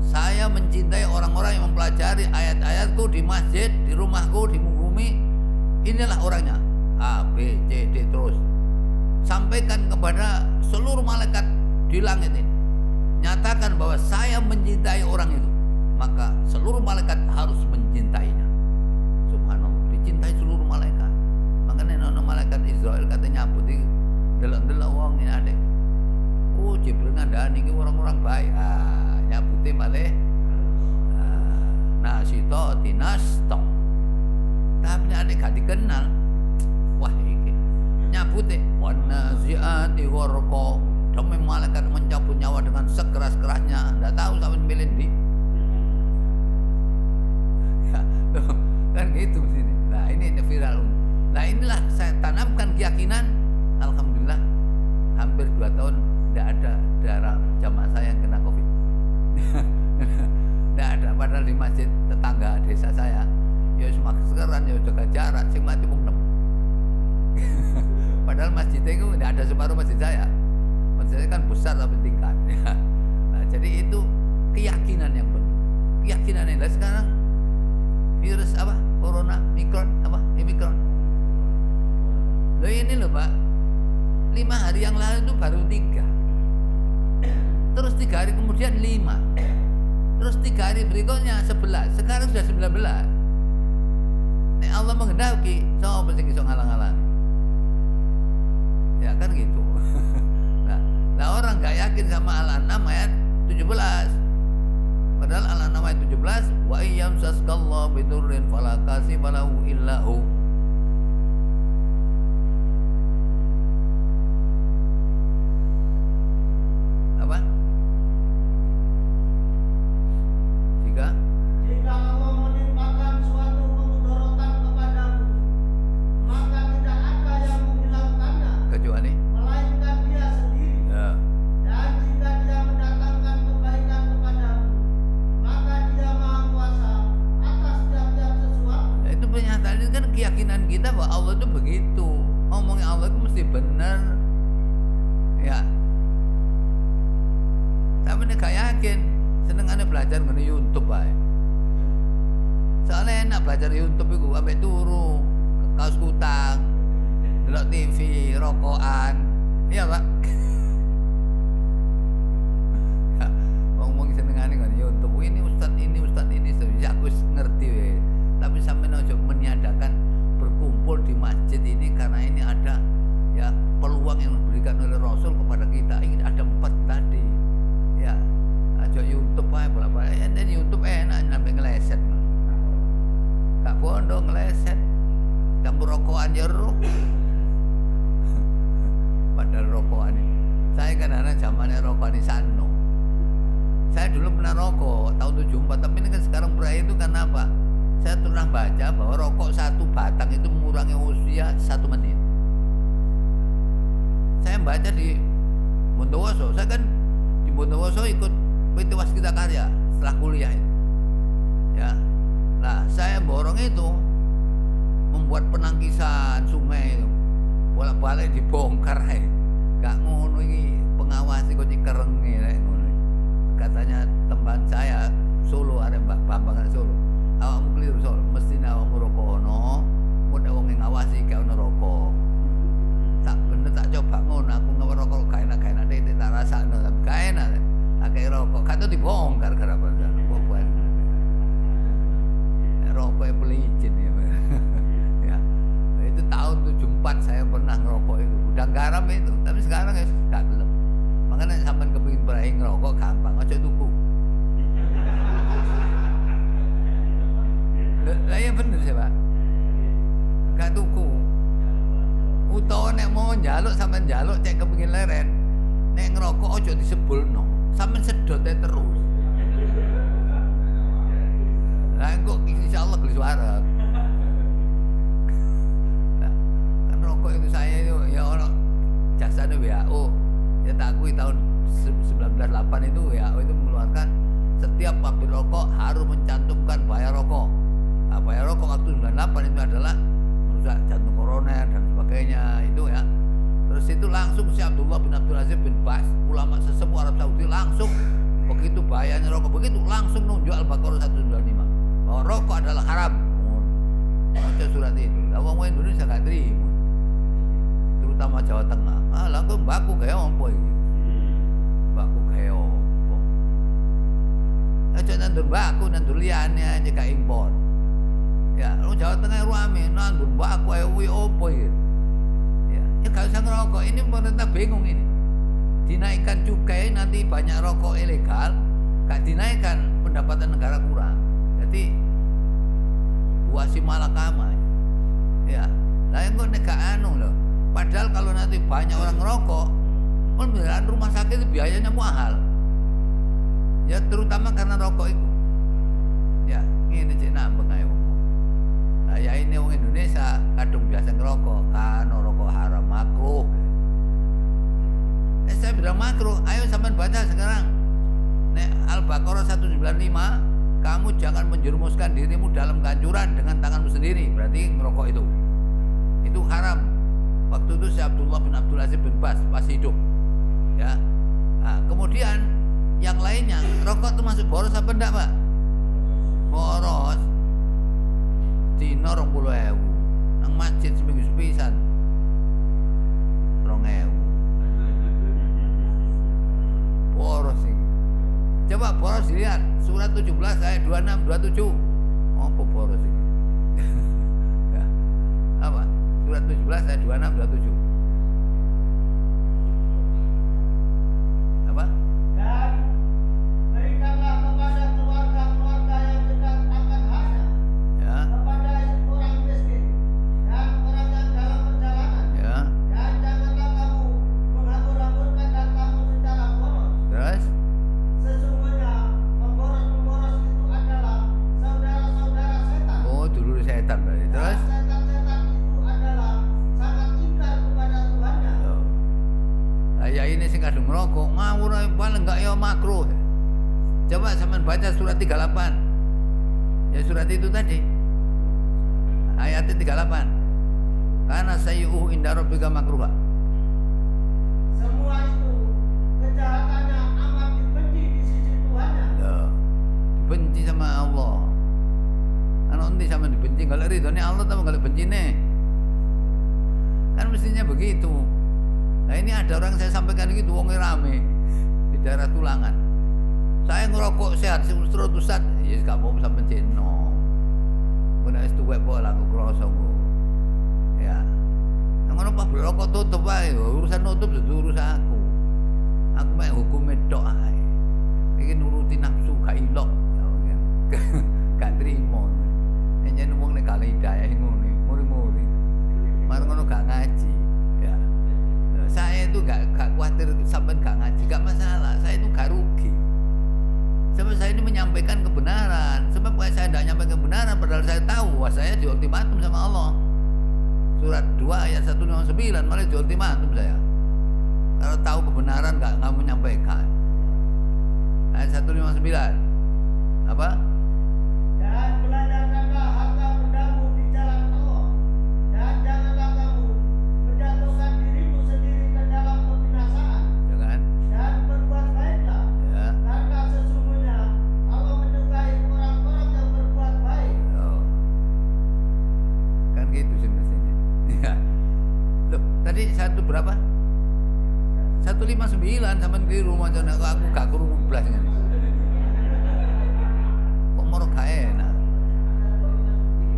Saya mencintai orang-orang yang mempelajari ayat-ayatku di masjid, di rumahku, di bumi. Inilah orangnya. A, B, C, D terus. Sampaikan kepada seluruh malaikat di langit ini. Nyatakan bahwa saya mencintai orang itu. Maka seluruh malaikat harus mencintainya. Subhanallah, dicintai seluruh malaikat. Makanya nono malaikat Israel katanya nyabut itu delok-delok wong ini ada. Oh, Jibril ngandani iki orang-orang baik. Ah, nyabuti malih. Nah, sito dinastok. Tapi nek gak dikenal. Wah, iki nyabuti wanaziati gharqa. Demi malaikat mencabut nyawa dengan sekeras-kerasnya. Ndak tahu sampean milih ndi. Ya, kan gitu sini. Nah, ini viral. Nah, inilah saya tanamkan keyakinan. Alhamdulillah hampir 2 tahun tidak ada darah jamaah saya yang kena COVID. Tidak ada, padahal di masjid tetangga desa saya ya maskeran, ya jaga jarak, sing mati mung 6. Padahal masjidnya itu tidak ada separuh masjid saya. Masjidnya kan besar tapi tingkat. Nah, jadi itu keyakinan yang benar. Keyakinan yang sekarang virus apa? Corona, Omicron. Loh ini loh Pak, 5 hari yang lalu itu baru 3. Terus 3 hari kemudian 5. Terus 3 hari berikutnya 11. Sekarang sudah 19. Nek Allah menghendaki, sapa sing iso ngalang-alang. Ya kan gitu. Nah orang nggak yakin sama Al-An'am ayat 17. Padahal Al-An'am ayat 17, wa iyyam saskallahu bidurrin fala kashifa lahu illa hu. Apa? Jika Allah menimpakan suatu kemudaratan kepadamu, maka tidak ada yang menghilangkannya kecuali melainkan Dia sendiri. ya. Dan jika Dia mendatangkan kebaikan kepadamu, maka Dia Maha Kuasa atas setiap sesuatu. Ya, itu pernyataan itu kan keyakinan kita bahwa Allah itu begitu. Ngomongnya Allah itu mesti benar. Ya. Tapi nek gak yakin, senengane belajar ngene YouTube ae. Soalnya enak belajar YouTube iku ambek turu, kaos kutang, delok TV, rokokan. Iya, Pak. Ya, ngomong senengane ngene YouTube. Ini ustaz ini. Ya aku ngerti we. Tapi sampean ojo meniadakan berkumpul di masjid ini karena ini ada ya peluang yang diberikan oleh Rasul kepada kita. Ini ada 4 tadi. Ya, aja YouTube aja bolak-balik. Dan YouTube enak sampai ngeleset. Gak bodoh ngeleset. Campur rokokan jeruk. Padahal rokokan ini. Saya kan anak zamannya rokokan di Sano. Saya dulu pernah rokok tahun 74, tapi ini kan sekarang berakhir itu karena apa? Saya pernah baca bahwa rokok 1 batang itu mengurangi usia 1 menit. Saya baca di Bondowoso. Saya kan di Bondowoso ikut PT Waskita Karya setelah kuliah itu. Ya. Nah, saya borong itu membuat penangkisan sungai itu. Bolak-balik dibongkar ae. Gak ngono iki pengawas iku dikerenge rek ngono. Katanya teman saya Solo ada Mbak Bambang Solo. Awakmu keliru Solo, mesti awakmu rokok ono, mun wong sing ngawasi gak ono rokok. Tak bener tak coba ngono aku ngerokok gak enak titik tak rasakno tapi gak enak. Akeh rokok kan tuh dibongkar gara-gara buat rokok pelicin ya. Ya. Itu tahun 74 saya pernah ngerokok itu. Udang garam itu, tapi sekarang ya gak gelem. Makanya sampean kepengin berahi ngerokok gampang, aja tuku. Lah ya bener sih, Pak. Gak tuku. Utawa nek mau njaluk sampean njaluk cek kepengin leren. Nek ngerokok aja disebulno. Sampeyan sedot terus. Lah engko insyaallah geli suara. Nah, kan rokok itu saya itu ya ono jasane WHO. Ya tak akui tahun 1998 itu WHO itu mengeluarkan setiap pabrik rokok harus mencantumkan bahaya rokok. Nah, bahaya rokok waktu 98 itu adalah merusak jantung koroner dan sebagainya itu ya. Terus Terus itu langsung si Abdullah bin Abdul Aziz bin Bas, ulama sesepuh Arab Saudi, langsung begitu bahayanya rokok begitu langsung nunjuk Al-Baqarah 195 bahwa rokok adalah haram. Baca surat itu. Lah wong Indonesia gak terima. Terutama Jawa Tengah. Ah, lah kok mbakku kaya opo iki? Mbakku kaya opo? Aja nandur mbakku, nandur liyane aja gak impor. Ya, lu Jawa Tengah rame, nandur mbakku ayo kuwi opo iki? Ya gak usah ngerokok. Ini pemerintah bingung ini. Dinaikkan cukai nanti banyak rokok ilegal, gak dinaikkan pendapatan negara kurang. Jadi buasi malakama. Ya, lah yang kok nega anu loh. Padahal kalau nanti banyak orang ngerokok, pemeliharaan rumah sakit itu biayanya mahal. Ya terutama karena rokok itu. Ya, ini cek nambeng ayo. Nah, ya ini orang Indonesia kadung biasa ngerokok, kan rokok haram makruh. Saya bilang makruh, ayo sampean baca sekarang. Nek Al-Baqarah 195, kamu jangan menjerumuskan dirimu dalam kehancuran dengan tanganmu sendiri. Berarti ngerokok itu haram. Waktu itu si Abdullah bin Abdul Aziz bin Bas masih hidup. Ya. Nah, kemudian yang lainnya, rokok itu masuk boros apa enggak, Pak? Boros. Dino 20.000. Nang masjid seminggu sepisan. 2.000. Boros ini. Coba boros dilihat surat 17 ayat 26 27. Apa boros ini? Ya. Apa? Surat 17 ayat 26 27. Apa? Dan berikanlah kepada keluarga-keluarga yang dekat akan haknya, Ya. kepada orang miskin dan orang yang dalam perjalanan. Ya. Dan janganlah kamu menghambur-hamburkan hartamu secara boros. Terus Sesungguhnya pemboros-pemboros itu adalah saudara-saudara setan. oh dulur setan berarti. Terus Dan setan-setan itu adalah sangat ingkar kepada Tuhannya. Lah ya ini sing kadung ngerokok, ngawur ae paling enggak ya makruh. Coba sampean baca surat 38. Ya surat itu tadi. Ayat 38. Karena sayyuhu inda rabbika makruha. Semua itu kejahatannya amat dibenci di sisi Tuhannya. Ya. Dibenci sama Allah. Kan nanti sama dibenci kalau ridhonya Allah tapi kalau benci nih. Kan mestinya begitu. Nah ini ada orang saya sampaikan gitu, wongnya rame di daerah Tulangan. Saya ngerokok sehat, terus Ustaz, ya gak mau sampai ceno. Kena es tuwek bola aku krosong. Ya. Yang ngono pas rokok tutup ae, urusan nutup itu urusan aku. Aku mek hukum medok ae. Iki nuruti nafsu gak ilok. Gak trimo. Yen wong nek gak hidayah ngono, muri-muri. Mar ngono gak ngaji. Ya. Saya itu gak khawatir sampean gak ngaji, gak masalah. Saya itu gak rugi. Sebab saya ini menyampaikan kebenaran. Sebab kalau saya tidak menyampaikan kebenaran, padahal saya tahu bahwa saya diultimatum sama Allah. Surat 2 ayat 159 malah diultimatum saya. Kalau tahu kebenaran nggak menyampaikan. Ayat 159 apa? Dan belanjakanlah harta bendamu di jalan Allah, dan janganlah kamu menjatuhkan dirimu sendiri ke dalam kebinasaan. Jangan. Dan berbuat baiklah, Ya. karena sesungguhnya Allah menyukai orang-orang yang berbuat baik. Oh. Kan gitu sih mestinya. Ya. Loh, tadi satu berapa? 159 sampean keliru macam aku gak krungu blas ngene. Kok moro gak enak.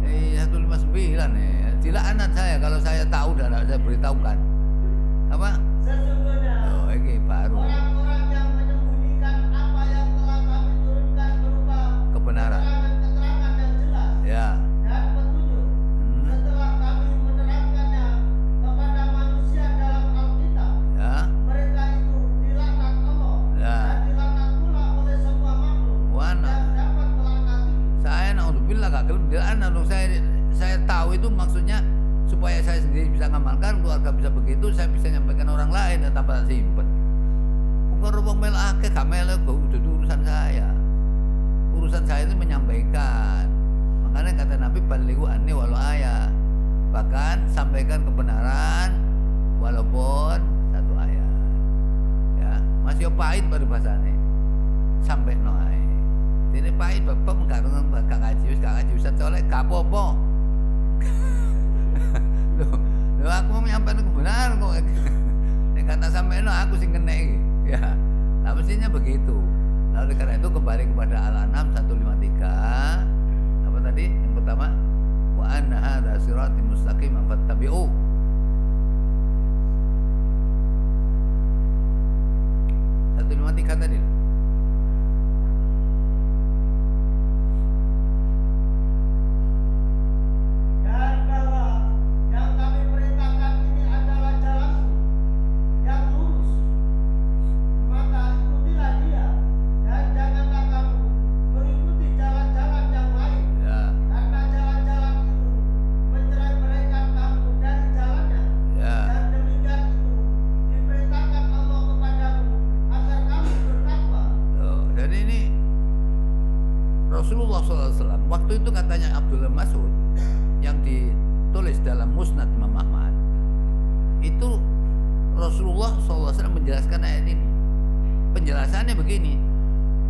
159 nih. Dilaknat saya kalau saya tahu dan saya beritahukan. Apa? Sesungguhnya Oh, ini baru orang-orang yang menyembunyikan apa yang telah kami turunkan berupa kebenaran. keterangan yang jelas Ya. dan petunjuk, setelah kami menerangkannya kepada manusia dalam Alkitab, Ya. mereka itu dilaknat Allah Ya. dan dilaknat pula oleh semua makhluk Wana. yang dapat melaknati. Saya naudzubillah gak gelem dilaknat dong. Saya tahu itu maksudnya supaya saya sendiri bisa ngamalkan, keluarga bisa begitu, saya bisa nyampaikan orang lain dan tanpa simpen. Bukan wong mel akeh gak mel itu urusan saya. Urusan saya itu menyampaikan. Makanya kata Nabi balighu anni walau ayat. Bahkan sampaikan kebenaran walaupun satu ayat. Ya, masih pahit pada bahasane. Sampai noai. Dene pahit bapak gak ngaji Ustaz Soleh gak apa-apa. Loh aku mau nyampaikan kebenaran kok. Nek kata sampai no aku sing kena iki. Ya. Nah mestinya begitu. Lalu karena itu kembali kepada Al-An'am 153. Apa tadi? Yang pertama, wa anna hadza siratal mustaqim fattabi'u. Satu 153 tadi. Rasulullah SAW waktu itu katanya Abdullah Mas'ud yang ditulis dalam Musnad Imam Ahmad itu Rasulullah SAW menjelaskan ayat ini. Penjelasannya begini,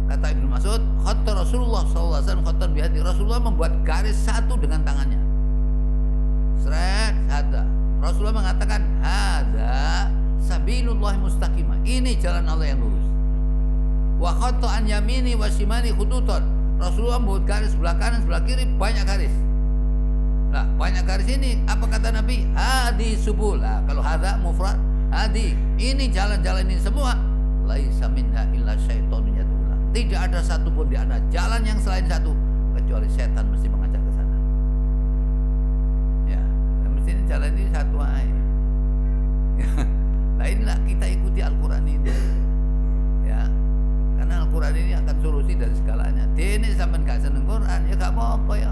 kata Ibnu Mas'ud, khatta Rasulullah SAW khattan bihati, Rasulullah membuat garis satu dengan tangannya. Seret hadza. Rasulullah mengatakan hadza sabilullah mustaqimah. Ini jalan Allah yang lurus. Wa khatta an yamini wa shimali khututan. Rasulullah membuat garis sebelah kanan, sebelah kiri, banyak garis. Nah, banyak garis ini, apa kata Nabi? Hadi subul. Nah, kalau hadza mufrad, hadi. Ini jalan-jalan ini semua. Laisa minha illa syaitonun yad'ula. Tidak ada satupun di antara jalan yang selain satu, kecuali setan mesti mengajak ke sana. Ya, mesti ini jalan ini satu aja. Nah, inilah kita ikuti Al-Quran ini. Ya. Karena Al-Quran ini akan solusi dari segalanya. Ini sampai gak seneng Quran, ya gak apa-apa ya.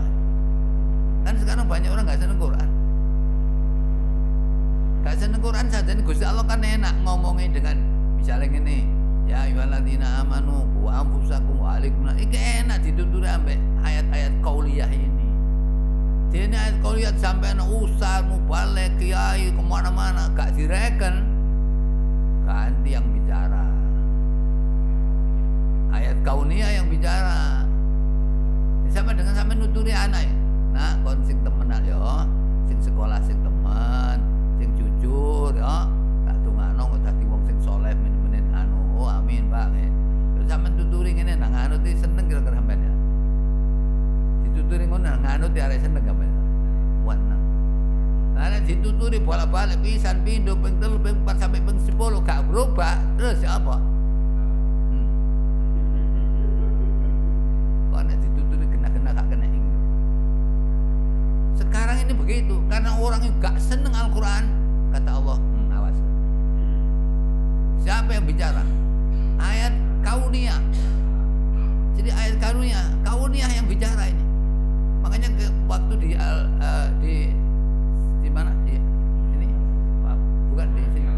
Kan sekarang banyak orang gak seneng Quran. Gak seneng Quran saja, Gusti Allah kan enak ngomongin dengan misalnya gini, ya ayyuhalladzina amanu qu anfusakum wa ahlikum. Iki enak ditutur ambek ayat-ayat qauliyah ini. Dene ayat qauliyah sampai ustaz, mubalek, kiai kemana-mana gak direken. Ganti yang bicara. Ayat kauniyah yang bicara. Sama dengan sampai nuturi anak ya. Nah, kon sing temenan yo, sing sekolah sing temen, sing jujur yo. Tak dongakno kok dadi wong sing saleh men-men anu. Oh, amin, Pak. Terus sampean tuturi ngene nang anut iki seneng kira-kira sampean ya. Dituturi ngono nang anut ya arek seneng sampean. Wenang. Nah, dituturi bolak-balik pisan pindho ping 3 ping 4 sampai ping 10 gak berubah, terus ya apa? Sekarang ini begitu, karena orang yang gak seneng Al-Quran, kata Allah, awas. Siapa yang bicara? Ayat kauniyah. Jadi ayat kauniyah yang bicara ini. Makanya waktu di mana? Ini bukan di sini.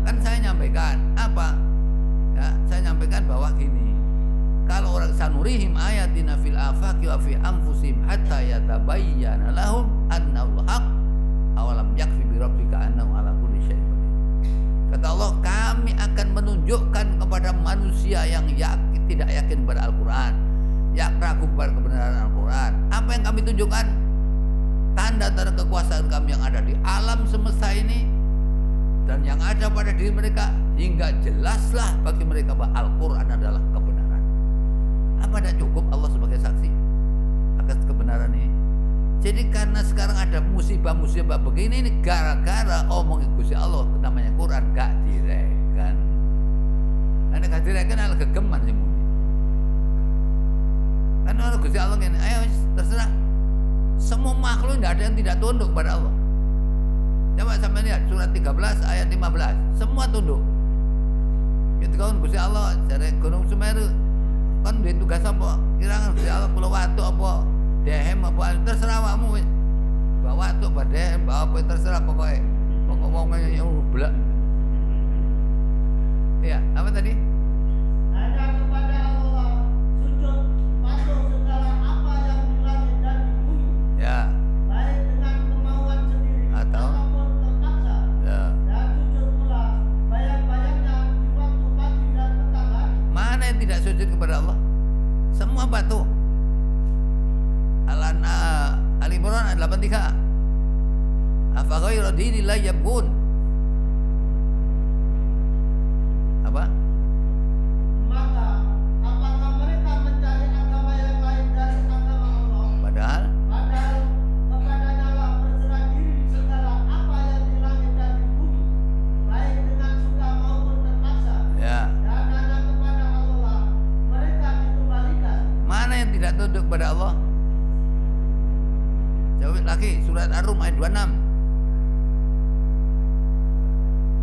Kan saya nyampaikan apa? Ya, saya nyampaikan bahwa gini. Kalau orang sanurihim ayatina fil afaqi wa fi anfusihim hatta yatabayyana lahum annahu al-haq awalam yakfi bi rabbika annahu ala kulli syai'in qadir. Kata Allah, kami akan menunjukkan kepada manusia yang tidak yakin kepada Al-Quran, yang ragu kepada kebenaran Al-Quran. Apa yang kami tunjukkan? Tanda-tanda kekuasaan kami yang ada di alam semesta ini dan yang ada pada diri mereka, hingga jelaslah bagi mereka bahwa Al-Quran adalah kebenaran. Apa tidak cukup Allah sebagai saksi atas kebenaran ini? Jadi karena sekarang ada musibah-musibah begini ini gara-gara omongin Gusti Allah namanya Quran gak direken. Karena gak direken adalah gegeman semua. Karena Allah Gusti Allah ini, ayo terserah. Semua makhluk tidak ada yang tidak tunduk kepada Allah. Coba sampai lihat surat 13 ayat 15, semua tunduk. Ketika Gusti Allah dari Gunung Semeru kan duwe tugas apa? Kirangan Gusti Allah kula watu apa? Dehem apa? Terserah awakmu wis. Bawa watu apa dehem, bawa apa terserah pokoknya. Pokok wong yang blek. Iya, apa tadi? Hanya kepada Allah sujud patuh segala apa yang di langit dan di bumi. Ya. Baik dengan kemauan sendiri ataupun terpaksa. Ya. Dan Mana yang tidak sujud kepada Allah? Semua batu. Al-Imran ayat 83. Afa ghayra dinillah yabghun. Apa? Maka apakah mereka mencari agama yang lain dari agama Allah? Padahal kepadanya lah berserah diri segala apa yang di langit dan di bumi, baik dengan suka maupun terpaksa. ya, Dan hanya kepada Allah lah mereka dikembalikan. mana yang tidak tunduk kepada Allah? Jawab lagi, surat Ar-Rum ayat 26.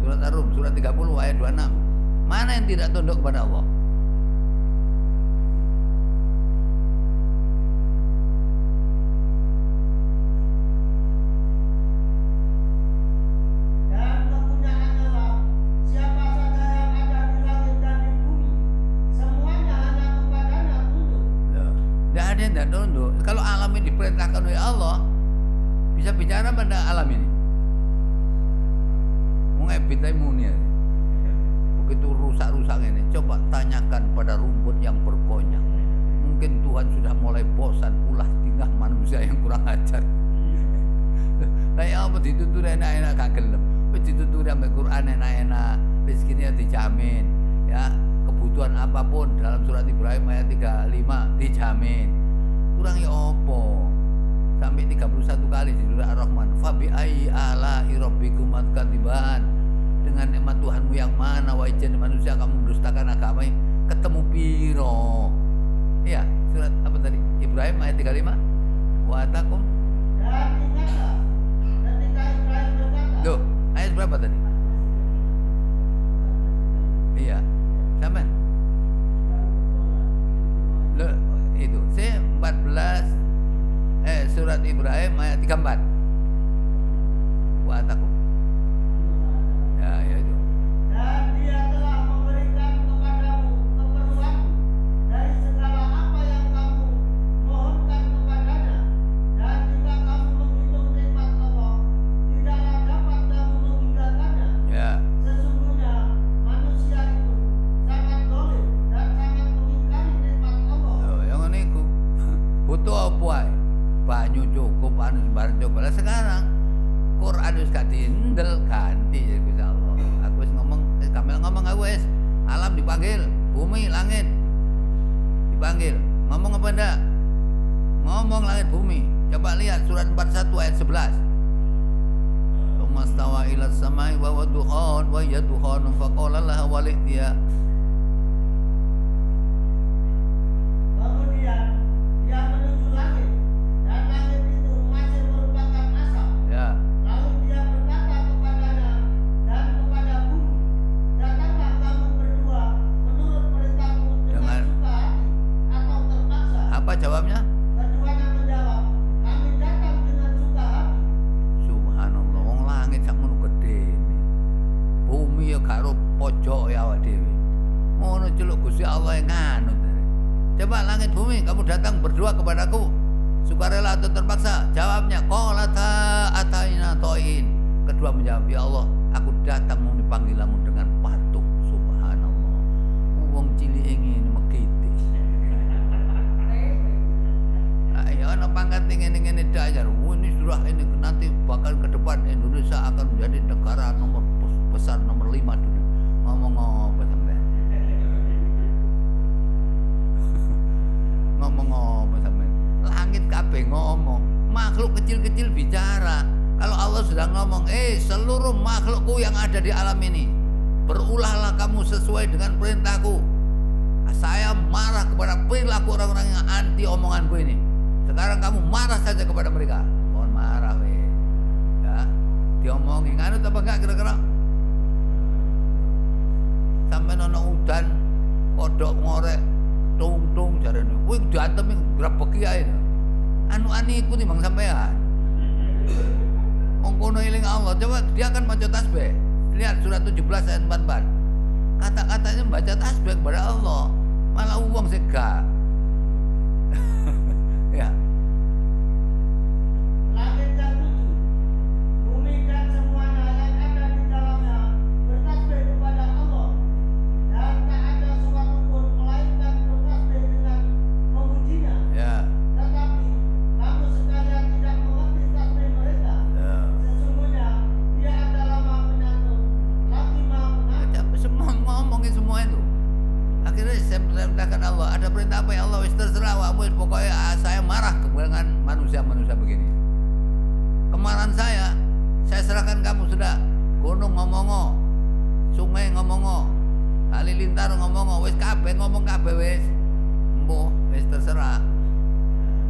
Surat Ar-Rum surat 30 ayat 26. Mana yang tidak tunduk kepada Allah? Dan kepunyaannya lah siapa saja yang ada di langit dan di bumi, semuanya hanya kepadanya tunduk. Tidak ada yang tidak tunduk. Kalau alam ini diperintahkan oleh Allah, bisa bicara pada alam ini. Mengebit imunnya. Begitu rusak-rusak ini, coba tanyakan pada rumput yang berkonyak. Mungkin Tuhan sudah mulai bosan ulah tingkah manusia yang kurang ajar. Kayak apa ditutur enak-enak gak gelem. Wis ditutur ambek Quran enak-enak, rezekinya dijamin. Ya, kebutuhan apapun dalam surat Ibrahim ayat 35 dijamin. Kurang ya opo? Sampai 31 kali di surah Ar-Rahman. Fabi ayyi ala'i rabbikum adzkatiban. Dengan nikmat Tuhanmu yang mana wahai manusia kamu mendustakan agama ini? Ketemu piro? Iya, surat apa tadi? Ibrahim ayat 35. Wa atakum. Dan ingatlah ketika Ibrahim berkata, Loh, ayat berapa tadi? Iya. Sampai. Loh, itu. Saya 14 surat Ibrahim ayat 34. Wa atakum. Ya, itu. dan dia telah memberikan kepadamu keperluanmu dari segala apa yang kamu mohonkan kepadanya, dan jika kamu menghitung nikmat Allah, tidaklah dapat kamu meninggalkannya. Ya. Sesungguhnya manusia itu sangat zalim dan sangat mengingkari nikmat Allah. Loh, yang ini ku butuh apa ae? Banyu cukup, anu sembarang cukup. Lah sekarang Quran wis gak diindel ganti ya Gusti Allah. Aku wis ngomong, Kamil ngomong aku wis. Alam dipanggil, bumi, langit dipanggil. Ngomong apa ndak? Ngomong langit bumi. Coba lihat surat 41 ayat 11. Tumastawa ila samai wa wadukhan wa yadukhan faqala laha walidya. Kemudian dia menuju langit, dan langit itu masih merupakan asap. Ya. Lalu dia berkata kepadanya dan kepada bumi, datanglah kamu berdua menurut perintahmu dengan suka hati atau terpaksa. Apa jawabnya? Keduanya menjawab, kami datang dengan suka hati. Subhanallah, wong langit sak ngono gedhe. Bumi ya karo pojok ya awak dhewe. Ngono celuk Gusti Allah yang nganut. Coba langit bumi, kamu datang berdua kepadaku, sukarela atau terpaksa? Jawabnya, qalata ataina to'in. Kedua menjawab, ya Allah, aku datang mau dipanggilamu dengan patuh. Subhanallah. Wong cilik ingin megiti. Ayo ana pangkat ngene-ngene dajar. Ini surah ini nanti bakal ke depan Indonesia akan menjadi negara nomor besar nomor 5 dunia. Ngomong apa sampean? Ngomong apa sampean? Langit kabeh ngomong, makhluk kecil-kecil bicara. Kalau Allah sudah ngomong, seluruh makhlukku yang ada di alam ini, berulahlah kamu sesuai dengan perintahku. Saya marah kepada perilaku orang-orang yang anti omonganku ini. Sekarang kamu marah saja kepada mereka. Mohon marah weh. Ya, diomongin nganut apa enggak kira-kira? Sampai nono udan, kodok ngorek, tung-tung jarene. Kuwi diantemi grebeki ae. Anu-ani iku timbang sampean. Wong kono eling Allah. Coba dia akan maca tasbih. Lihat surat 17 ayat 44. Kata-katanya membaca tasbih kepada Allah. Malah uang sih gak. Ya. Langit dan tujuh, bumi dan semuanya yang ada di dalamnya bertasbih kepada Allah, dan tak ada suatu pun melainkan serahkan Allah. Ada perintah apa ya Allah? Wis terserah awakmu, pokoknya saya marah dengan manusia-manusia begini. Kemarahan saya serahkan kamu sudah. Gunung ngomongo, sungai ngomongo, halilintar ngomongo, wis kabeh ngomong kabeh wis. Mbuh, wis terserah.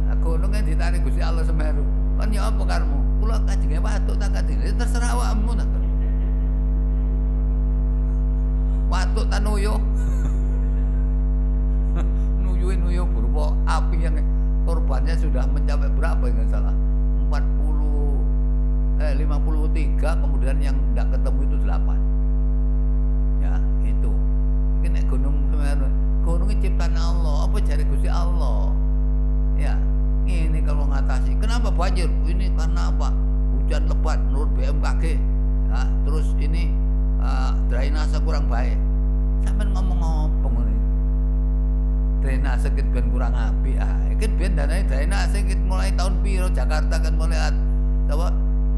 Nah, gunungnya ditarik Gusti Allah Semeru. Kan ya apa karmu? Kula kajenge watuk tak kadile terserah awakmu tak. Watuk ta nuyo. Nuyo berupa api yang korbannya sudah mencapai berapa enggak salah? 53, kemudian yang tidak ketemu itu 8. Ya, itu. Ini gunung Semeru. Gunungnya ciptaan Allah, apa jari Gusti Allah. Ya, ini kalau ngatasi. Kenapa banjir? Ini karena apa? Hujan lebat menurut BMKG. Ya, terus ini drainase kurang baik. Sampai ngomong ngomong ini. Drainase kit ben kurang apik. Kit ben danane drainase kit mulai tahun piro Jakarta kan mulai apa?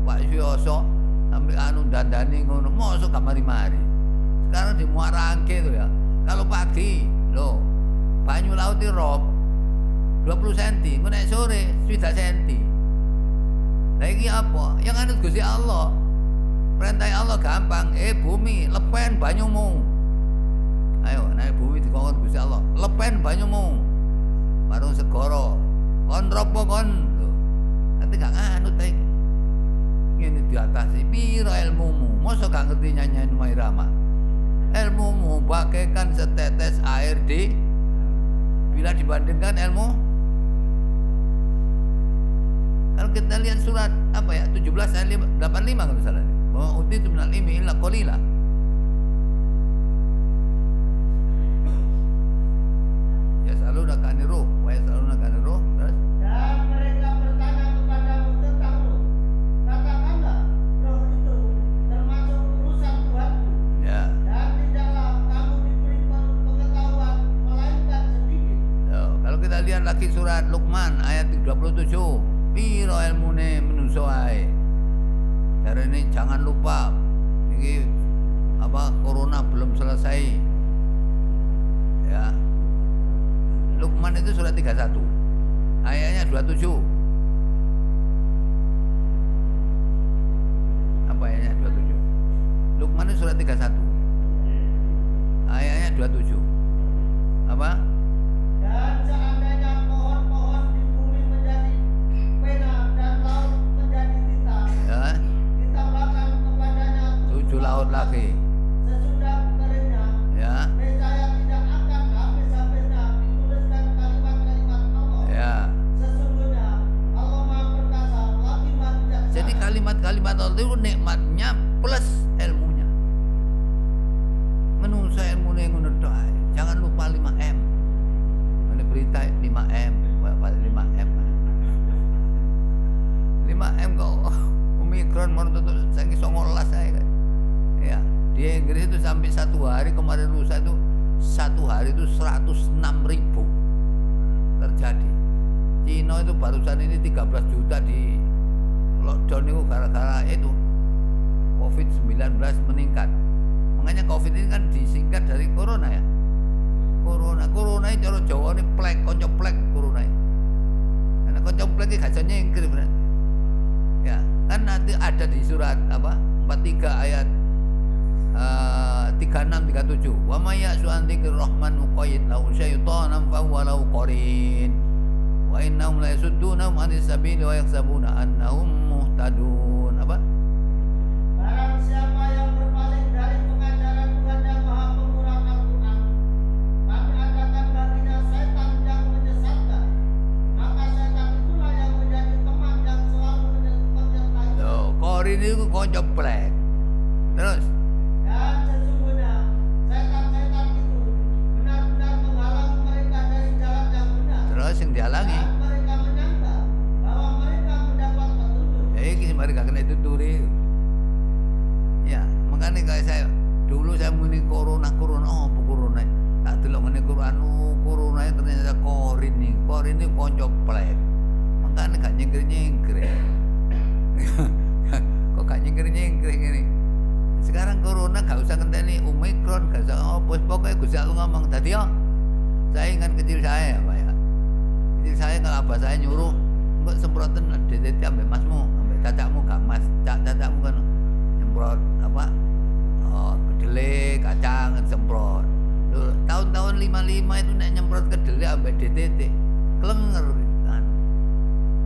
Pak Suyoso sampai dandani ngono, mosok gak mari-mari. Sekarang di Muara Angke itu ya. Kalau pagi, loh, banyu laut itu rob 20 cm, nek sore 7 cm. Lah iki apa? Yang anut Gusti Allah. Perintah Allah gampang, bumi, lepen banyumu. Ayo, nek bumi dikongkon Gusti Allah, lepen banyumu. Barung segoro. Kon ropo kon. Nanti gak nganut ta iki. Ini diatasi piro ilmumu, masa gak ngerti nyanyian Mairama. Ilmumu bagaikan setetes air di bila dibandingkan ilmu. Kalau kita lihat surat apa ya 17 ayat 85 kalau salah. Wa utitu minal ilmi illa qalila. Ya salunaka anir ruh, wa yasalunaka anir ruh. Terus Dan mereka bertanya kepadamu tentang roh. Katakanlah, roh itu termasuk urusan Tuhanku. ya. Dan tidaklah kamu diberi pengetahuan melainkan sedikit. Kalau kita lihat lagi surat Luqman ayat 27, piro ilmune menungso ae. Jarene jangan lupa iki apa corona belum selesai. Ya. Luqman itu surat 31. Ayatnya 27. Apa ayatnya 27? Luqman itu surat 31. Ayatnya 27. Apa? Dan seandainya pohon-pohon di bumi menjadi pena dan laut menjadi tinta, Ya. ditambahkan kepadanya 7 laut lagi. sesudah keringnya, Ya. niscaya tidak akan habis-habisnya dituliskan kalimat-kalimat Allah. Ya. Sesungguhnya Allah Maha Perkasa lagi Maha Bijaksana. Jadi kalimat-kalimat Allah itu nikmatnya plus ilmunya. Menungso ilmunya ngono tok ae. Jangan lupa 5M. Ini berita 5M, 5M. 5M kok Omikron mau tutup saiki 19 ae kan. Ya, di Inggris itu sampai 1 hari kemarin lusa itu 1 hari itu 106.000 terjadi. Cina itu barusan ini 13 juta di lockdown itu gara-gara itu COVID-19 meningkat. Makanya COVID ini kan disingkat dari corona ya. Corona ini cara Jawa ini plek, konco plek corona ini. Karena konco plek ini gak nyingkir berarti. Ya, kan nanti ada di surat apa? 43 ayat 36 37. Wa may ya'su an dzikrir rahman nuqayyid lahu syaitanan fa huwa lahu qarin. Wa innahum la yasuddunahum 'anis sabili wa yahsabuna annahum muhtadun. Apa? Barang siapa yang berpaling dari pengajaran Tuhan yang Maha Pemurah Al-Quran, kami adakan baginya setan yang menyesatkan. Maka setan itulah yang menjadi teman yang selalu menyertai. Tuh, qarin itu konco plek. Terus Dan sesungguhnya setan-setan itu benar-benar menghalang mereka dari jalan yang benar. terus yang dihalangi. Dan mereka menyangka bahwa mereka mendapat petunjuk. Iki mari gak kena tuturi. Ya, makanya kayak saya dulu saya muni corona, oh apa corona? Tak delok ngene Quran, corona ternyata korin nih. Korin ini konco plek. Makanya gak nyengkir-nyengkir. Kok gak nyengkir-nyengkir ngene. Sekarang corona gak usah ngenteni Omikron, gak usah apa, pokoknya Gusti Allah ngomong tadi ya. Saya ingat kecil saya Pak ya. Kecil saya kalau abah saya nyuruh enggak semprotin DTT sampai masmu, sampai cacakmu gak mas, cacakmu kan semprot apa? Oh, kedelai, kacang semprot. Tahun-tahun 55 itu nek nyemprot kedelai sampai DTT klenger kan.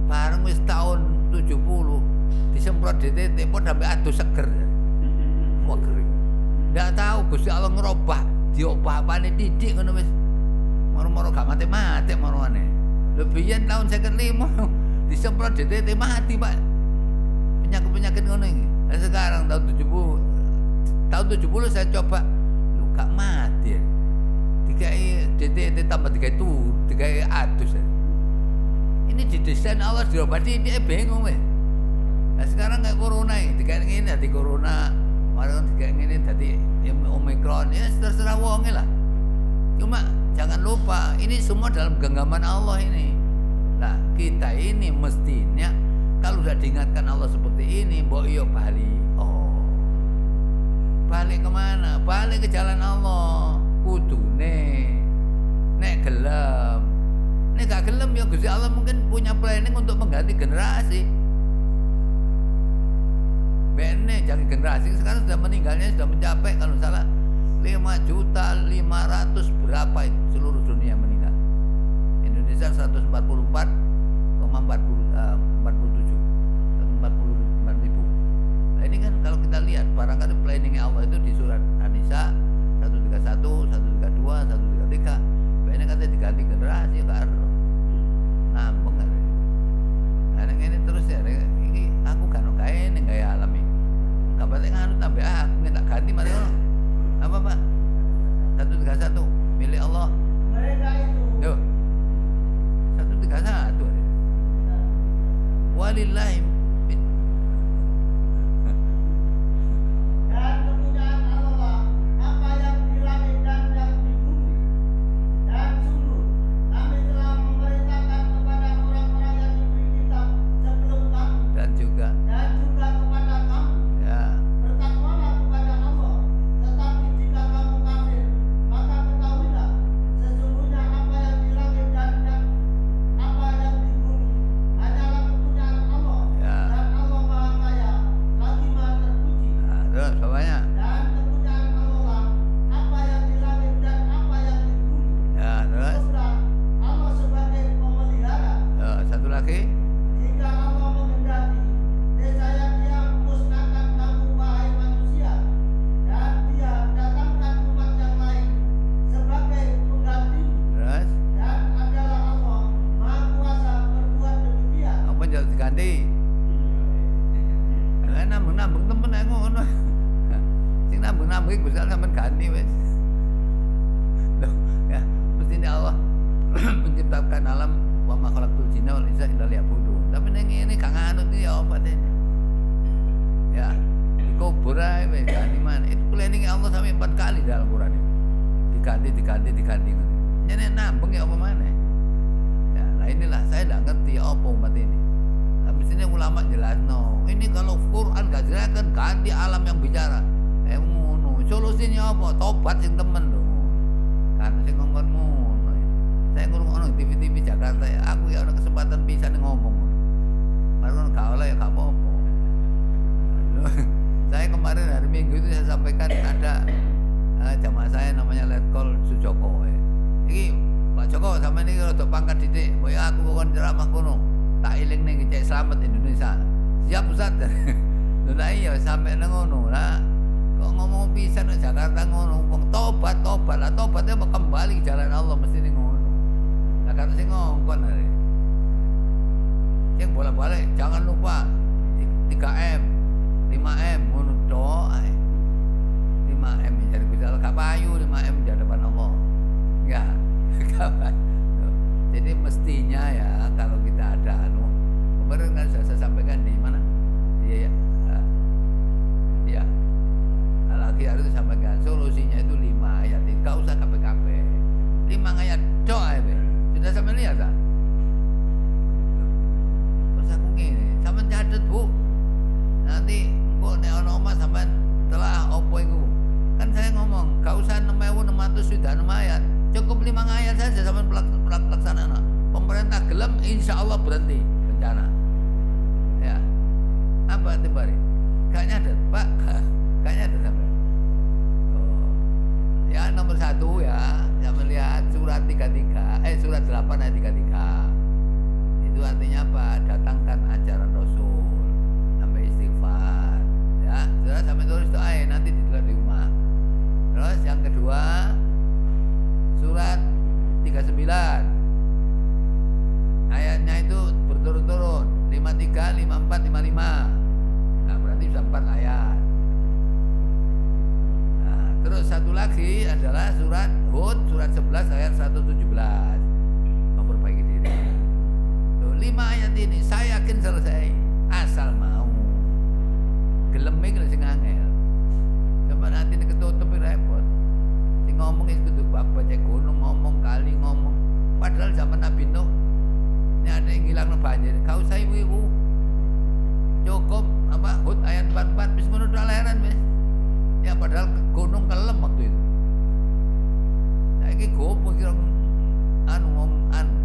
Bareng wis tahun 70 disemprot DTT pun sampai adus seger. Wah kering. Ndak tahu Gusti Allah ngerubah diopah-opane titik ngono wis. Moro-moro gak mati-mati marane. Lebihan tahun 55 disemprot DTT mati, Pak. Penyakit-penyakit ngono iki. Sekarang tahun 70 saya coba lu gak mati. Dikai DTT tambah dikai adus. Ini didesain Allah dirubah titik bingung weh. Nah sekarang kayak corona ini, dikai ngene dadi corona, kemarin dikai ngene dadi Omicron. Ya terserah wonge lah. Cuma jangan lupa ini semua dalam genggaman Allah ini. Nah kita ini mestinya kalau sudah diingatkan Allah seperti ini, mbok yo balik. Oh, balik kemana? Balik ke jalan Allah. Kudune nek gelem, nek gak gelem ya Gusti Allah mungkin punya planning untuk mengganti generasi. Bene jangan generasi sekarang sudah meninggalnya sudah mencapai kalau salah 5.500.000 berapa itu seluruh dunia meninggal. Indonesia 144.47 Nah ini kan kalau kita lihat barangkali planningnya Allah itu di surat An-Nisa 131, 132, 133. Ini katanya diganti generasi karo. Ngambeng kan. Nah ini terus ya ini aku kan kae ning gaya alami. Kabate nganut tambah aku minta ganti mari ngono. Apa Pak? 131 milik Allah. Mereka itu. Yo. 131. Walillahi Dan kepunyaan Allah apa yang di langit dan yang di bumi. Dan sungguh kami telah memerintahkan kepada orang-orang yang diberi kitab sebelum kamu dan juga kepada kamu. ya Bertakwalah kepada Allah. Tetapi jika kamu kafir, maka ketahuilah sesungguhnya apa yang di langit dan apa yang di bumi hanyalah kepunyaan Allah. Ya. Dan Allah Maha Kaya lagi Maha Terpuji. nah, terus bapaknya Dan kepunyaan Allah apa yang di langit dan apa yang di bumi. ya terus Serta Allah sebagai pemelihara. satu lagi Jika Allah menghendaki, niscaya Dia musnahkan kamu wahai manusia, dan Dia datangkan umat yang lain sebagai pengganti. terus Dan adalah Allah Maha Kuasa berbuat demikian. apa jadi diganti nambung temen aku ngono sing nambung Gusti Allah sampean ganti wis loh ya mesti Allah menciptakan alam wa ma khalaqtul jinna wal insa illa liya'budun tapi ning ngene gak nganut iki ya apa dene ya dikubur ae wis ganti man itu planning Allah sampai 4 kali dalam Quran ini diganti ngono nyene nambung ya apa maneh ya nah inilah saya enggak ngerti apa umat ini. Tapi sini ulama jelas ini kalau Quran gak jelas kan ganti alam yang bicara. Ngono. Solusinya apa? Tobat sing temen lho. Kan sing ngomong ngono. Saya ngrungokno TV Jakarta ya. Aku ya ada kesempatan bisa ngomong. Baru gak oleh ya gak apa-apa. Saya kemarin hari Minggu itu saya sampaikan ada jamaah saya namanya Letkol Sujoko. Iki Pak Joko sama ini untuk pangkat didik. Boya aku kon ceramah kono. Tak iling nih cek selamat Indonesia. Siap Ustaz. Lah iya sampai nang ngono lah. Kok ngomong pisan nang Jakarta ngono, wong tobat lah tobatnya mau kembali ke jalan Allah mesti ning ngono. Lah kan sing ngongkon are. Yang bolak-balik jangan lupa 3M, 5M ngono tok ae. 5M jadi Gusti Allah gak payu 5M di hadapan Allah. Ya, jadi mestinya ya kalau kita ada kemarin kan saya sampaikan di mana ya lagi harus sampaikan solusinya itu 5 ayat gak usah KPKP 5 ayat doa sudah sampai lihat tak? Terus aku gini sampai cadet Bu nanti kok nek ono omah sampai telah opo iku kan saya ngomong gak usah 6.600 sudah 6 ayat Cukup 5 ayat saja sampai pelaksanaan. Pemerintah gelem, insya Allah berhenti bencana. Ya, apa itu Bari? Gak nyadar, Pak. Gak nyadar sampai. Oh. Ya nomor 1 ya, saya melihat surat 33, surat 8 ayat 33. Itu artinya apa? Datangkan ajaran Rasul sampai istighfar. Ya, sudah sampai tulis doa nanti ditulis di rumah. Terus yang kedua surat 39 ayatnya itu berturut-turut 53, 54, 55. Nah berarti bisa 4 ayat. Nah terus satu lagi adalah surat Hud surat 11 ayat 117, memperbaiki diri. Tuh, 5 ayat ini saya yakin selesai asal mau gelem iki sing angel. Sampai nanti ini ketutup repot. Sing ngomong itu kudu bapak cek gunung ngomong kali ngomong. Padahal zaman Nabi Nuh ini ada yang hilang banjir. Kau usah ibu-ibu. Cukup apa Hud ayat 44 wis ngono tok leheran wis. Ya padahal gunung kelem waktu itu. Saiki gopo kira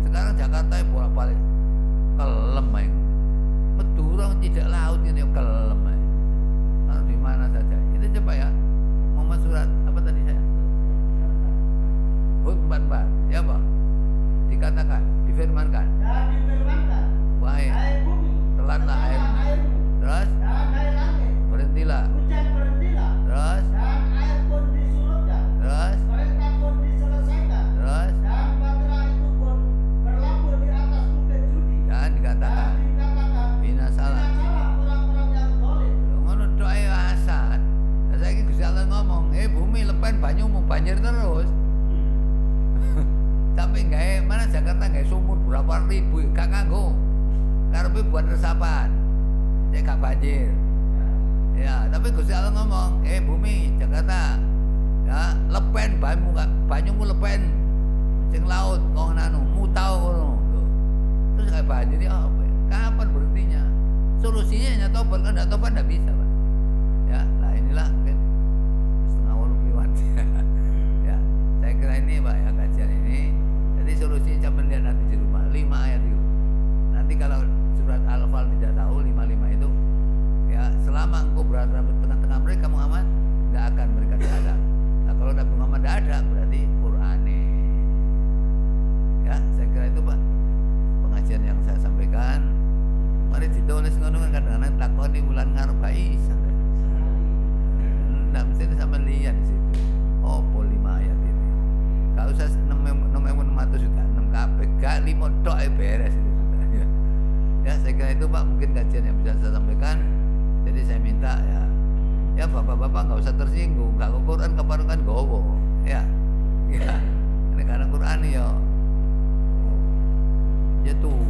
sekarang Jakarta bolak-balik kelem ae. Madura tidak laut ini kelem ae. Di mana saja. Itu coba ya. Muhammad surat apa tadi saya? Hud 44. Ya, Pak. Dikatakan, difirmankan. Dan difirmankan. Wahai bumi, telanlah airmu. Terus? Dan air langit. Berhentilah. Hujan berhentilah. Terus? Dan air pun disurutkan. Terus? Perintah pun diselesaikan. Terus? Dan bahtera itu pun berlabuh di atas bukit Judi. Dan dikatakan. Binasalah. Orang-orang yang zalim. Ngono tok ae asat. Saiki Gusti Allah ngomong, bumi lepen banyumu banjir terus." Sampai mana Jakarta sumur berapa ribu gak nganggo. Karepe buat resapan. Cek gak banjir. Ya, tapi Gusti Allah ngomong, bumi Jakarta ya lepen banyumu lepen sing laut kok mutau ngono. Terus kayak banjir ya apa? Kapan berhentinya? Solusinya hanya tobat, kalau enggak tobat enggak bisa, Pak. Ya, nah inilah mungkin setengah 8 lewat. Ya, saya kira ini Pak ya kajian ini. Jadi solusinya saya melihat nanti di rumah 5 ayat itu. Nanti kalau surat Al-Fal tidak tahu 55 itu ya selama engkau berada di tengah-tengah mereka Muhammad tidak akan mereka diadab. Nah kalau Nabi Muhammad tidak ada berarti Qur'ani. Ya, saya kira itu Pak pengajian yang saya sampaikan. Mari ditulis ngono kan kadang-kadang takoni bulan ngarep gak iso. Ndak mesti sama lihat di situ. Oh, 5 ayat ini. Gak usah 6.600 juta, 6 kabeh, gak 5 tok beres itu sudah. Ya, saya kira itu Pak mungkin kajian yang bisa saya sampaikan. Jadi saya minta ya bapak-bapak nggak usah tersinggung. Gak Quran keparukan gowo. Ya. Ya. Karena Quran ya tuh